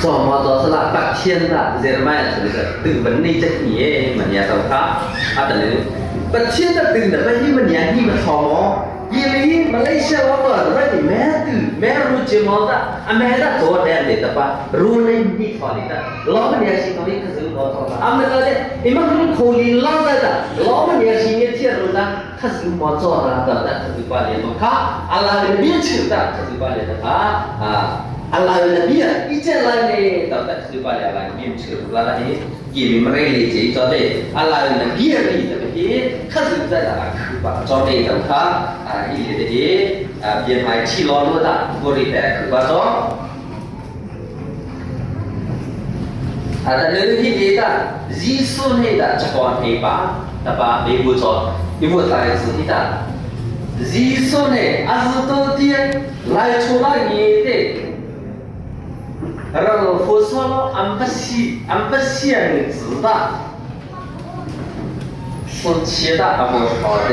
จอมาต่อสลับตัดเทียนละเจอไม่ถึงจะตื่นวันนี้จะหนีมันเนี่ยต้องค่ะแต่เนี่ยปัจเจียนจะตื่นแต่ไม่ที่มันเนี่ยที่มันท้องยี่ลีมาเลเซียว่าก่อนว่าที่แม่ตื่นแม่รู้เจมส์อ่ะแม่ได้ตัวแดงเลยแต่ว่ารู้ในนี่ท้องนี่แต่ล้อมันเนี่ยสิ่งที่เขาซื้อมาท้องอ่ะมันก็เลยมันรู้โคลีล้อได้แต่ล้อมันเนี่ยสิ่งที่เที่ยวรู้นะเขาซื้อมาจ่อนะแต่เขาซื้อไปเลยมั้งค่ะอะไรเนี่ยเบี้ยชื่อแต่เขาซื้อไปเลยแต่อะไรเนี่ยเบี้ยอีเจ้าอะไรเนี่ยแต่เขาซื้อไปเลยอะไรเบี้ยชื่ออะไรนี่ยี่ลีมาเลเซียจ่อเลยอะไรเนี่ยเบี้ยนี่แต่ที่เขาซื้อได้แต่คือว่าจ่อเลยแต่ค่ะอีเลยที่เบี้ยไม่ที่ล้อรู้แต่บริแต่คือว่าจ่อแต่เรื่องที่ดีแต่ยิ่งสุดเนี่ยแต่จะก่อนให้ป้าแต่ป้าไม่รู้จ่อไม่รู้อะไรสุดที่แต่ยิ่งสุดเนี่ยอาจจะตัวที่ไล่ชั่วไล่เนี่ย เรา佛说了，俺不信你知道，是其他不好的，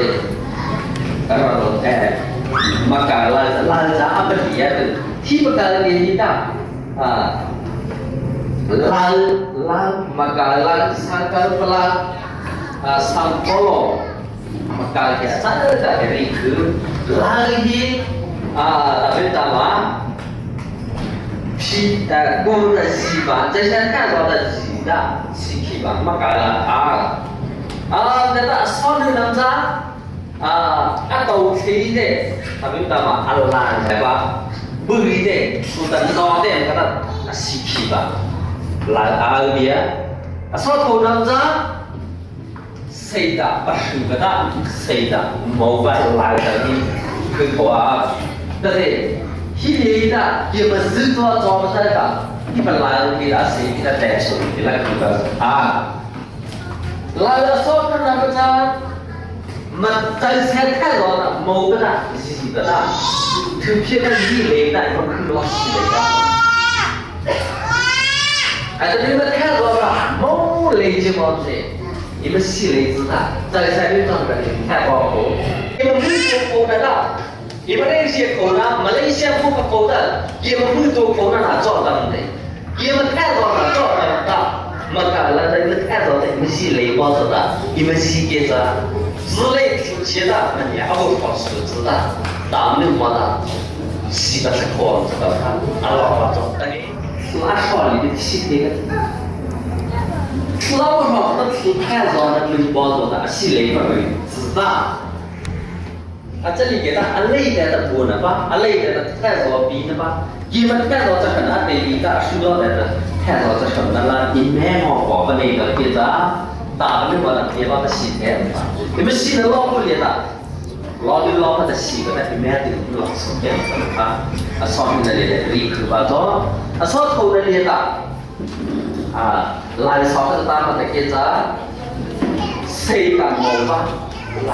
然后มาการลาจะอัปเดียร์ที่มาการเรียนที่ได้ลามาการลาสังกัดพลังสังโฆมาการแค่สัตว์แต่นี่คือลาที่เป็นตามา皮公的西吧，这些看到的西的西皮吧，嘛干了那个少女能咋都可以的，他们干嘛拉来吧，不一定，苏丹老的那个西皮吧，拉边少头能咋，谁的不是个的，谁的没办法拉的你，可多对不对？ที่นี่นะเกี่ยวกับซื้อตัวจอมาใช่ไหมที่เป็นลายที่เราซื้อที่เราแต่งสูตรที่เราคือแบบลายละโซ่กันนะก็จะมันใจแท้แค่ร้อนอ่ะโมก็ได้สีก็ได้ถึงเพียงแค่ยี่เล็กได้มันคือร้อนสีเล็กได้แต่ตอนนี้มันแค่ร้อนอ่ะโมเล็กจะมองสินี่มันสีเล็กสุดอ่ะใจแท้ไม่ต้องแบบแค่พอโอ้ยมันไม่โกงกันได้伊不认识口呢，马来西亚不口的，伊们不做口呢，哪做当的？伊们看到哪做当的？嘛干了的，伊们看到的，伊们是雷包子的，伊们是给着之类出钱的，你还不靠数字的，咱们么的，是个是靠知道他，俺老爸做的，俺少里的气那个。知道我说他吃看到的雷包子的，是雷包子，知道？这里给他按累的不呢吧，按累的看到比呢吧，因为看到这很难得一个需要的，看到这什么了，你买我把那个给他打的我的别把它洗开吧，你们洗的老不咧的，老的洗个的，你买的老是这样的上面的咧立刻把着，上头的咧的，来上头打把它给他，谁敢摸吧，来。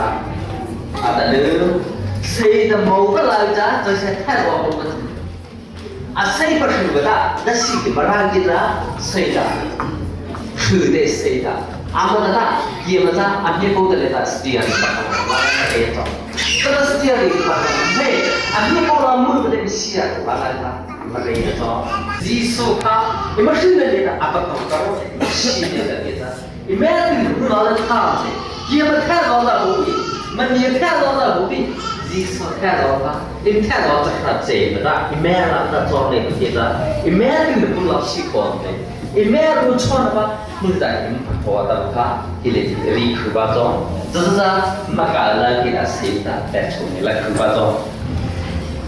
ada dulu saya dah mau belajar terus saya tahu apa saya bersyukur nasi kebarang kita saya sudah saya apa dah dia macam ambil kau dah lepas setia itu terus setia di hey ambil kau lama dah siap apa mereka itu Yesus kah ini sudah dia apa kau sih dia kita ini mungkin orang tahu dia macam orang tahuมันมีแค่เราแต่บุบีจีสแค่เราปะอินแค่เราจะขัดเจ็บนะอิแม่เราจะจอดเลยที่จะอิแม่ถึงจะพูดเราชี้ก่อนเลยอิแม่รู้ชอบปะมึงได้อิมพัวตั้งค่ะที่เลยที่รีคือบ้าจอนจะมาการอะไรที่เราเสียแต่ช่วงนี้แหละคือบ้าจอน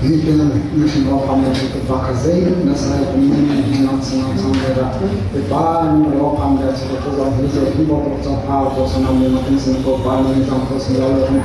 นี่เป็นนี่คือเราทำในที่ตัวข้าศึกนั่นสมัยเป็นนี่นักสนับสนุนเลยละแต่บ้านเราทำในที่ตัวเราที่จะที่บอกเราจะพาตัวสนามมันเป็นสิ่งที่บ้านเราทำตัวสิ่งเราทำ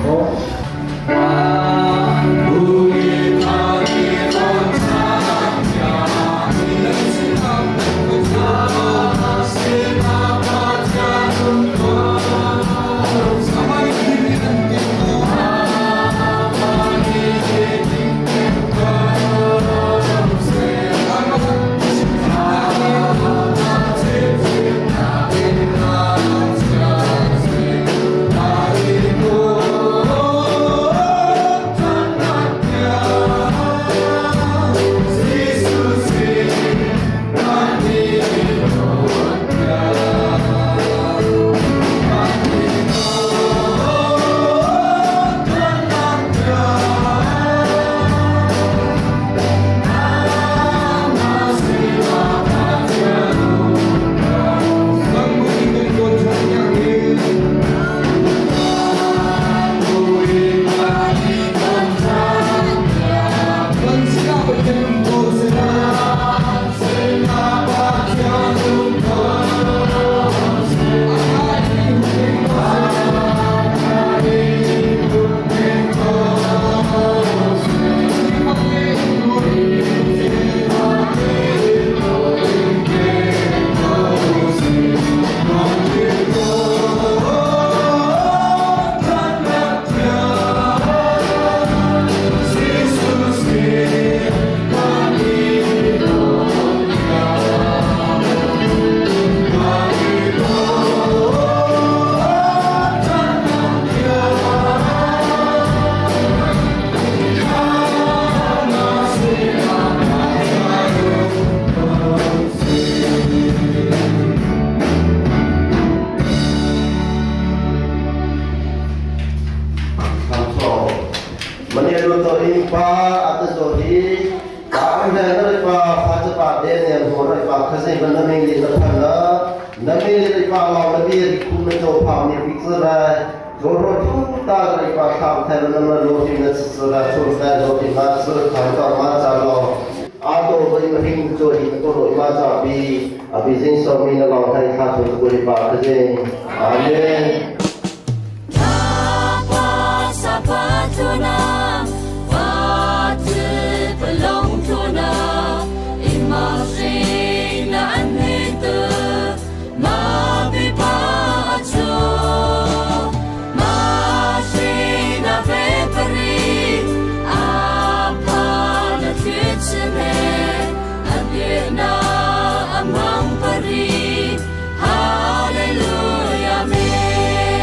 Hallelujah, man.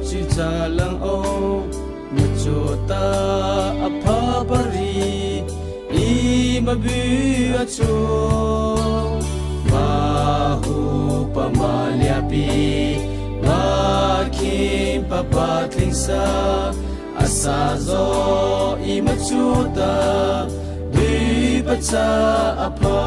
chỉ cha lang ô mà cho ta apa bari i mà bi a cho ma hu pa ma lia pi ma kim pa pa tling sa asa zo i mà cho ta bi pa cha apa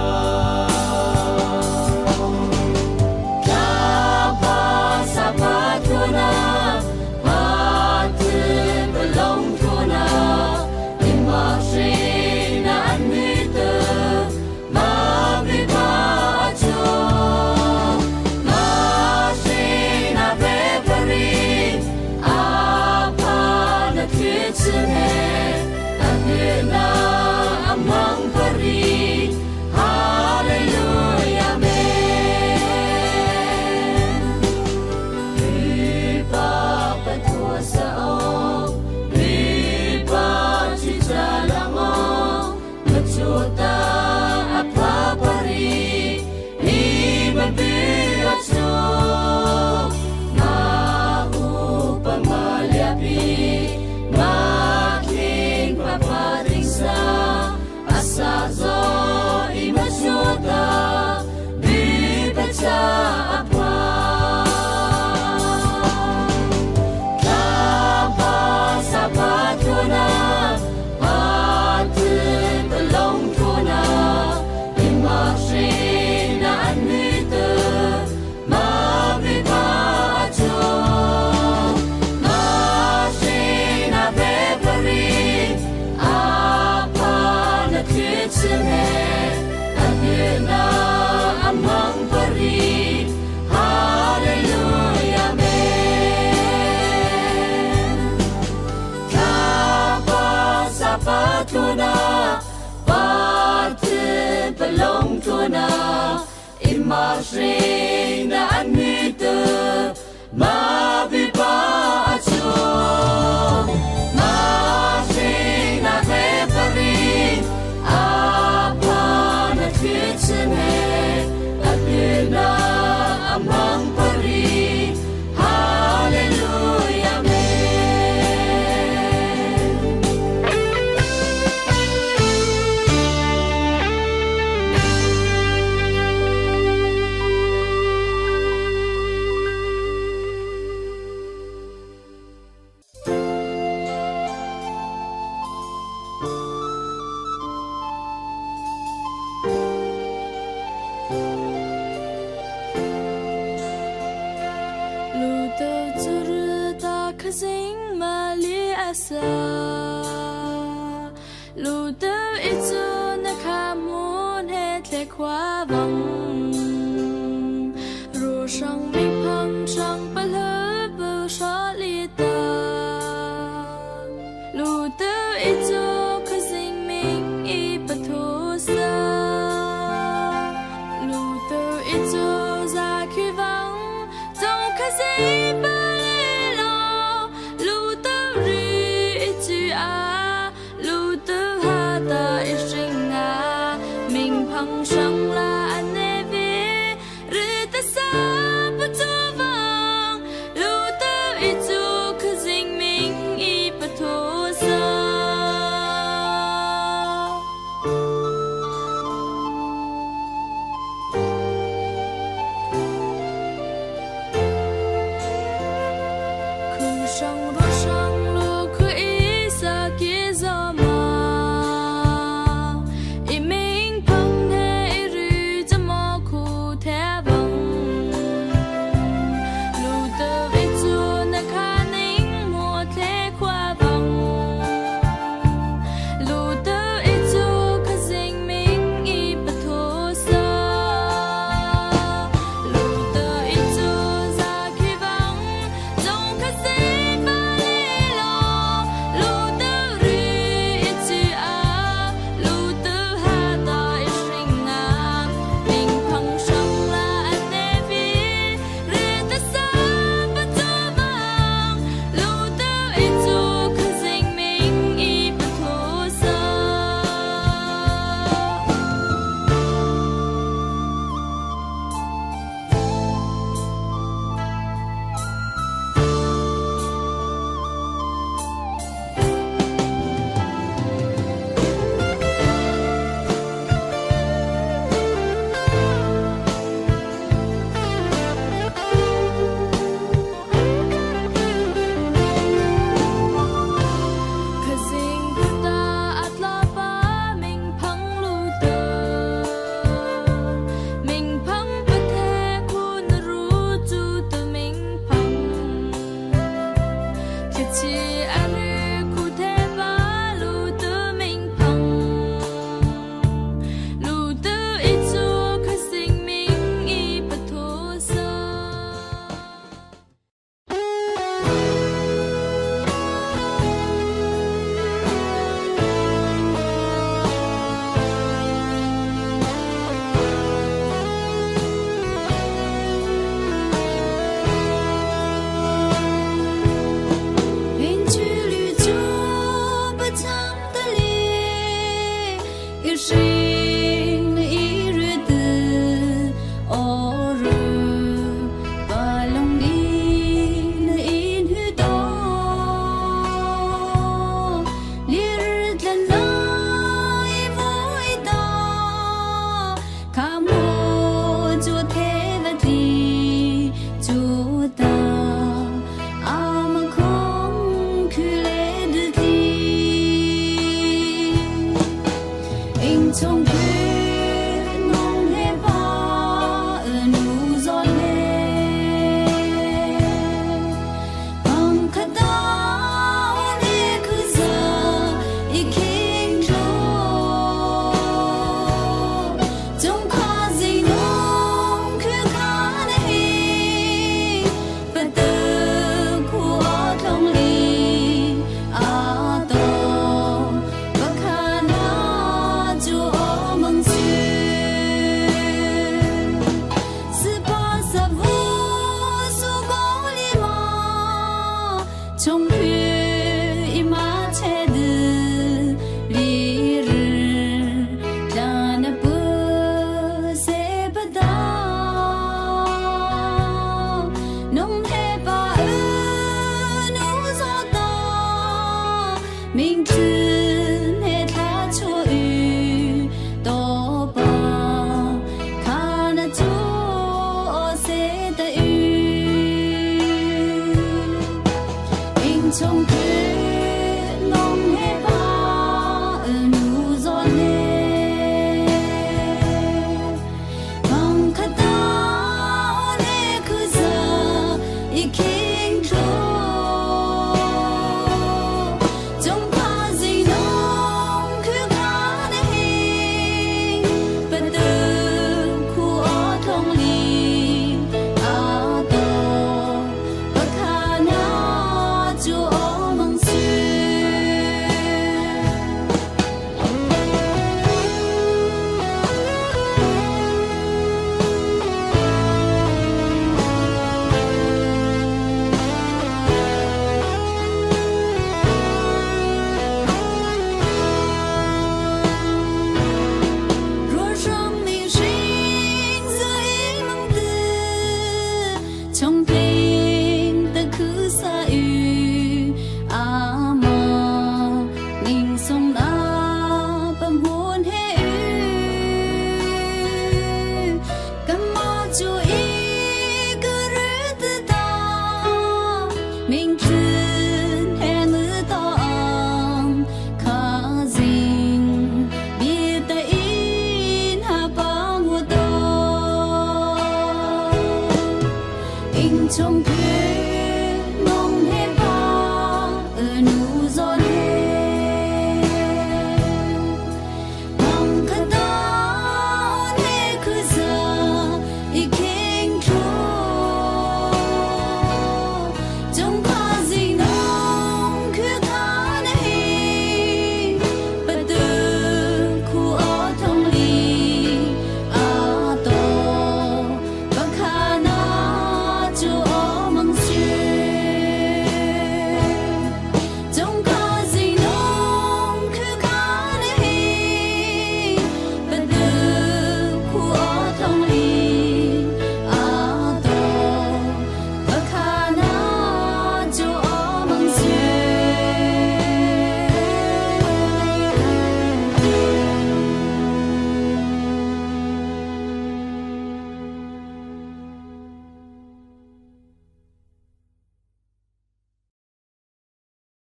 Don't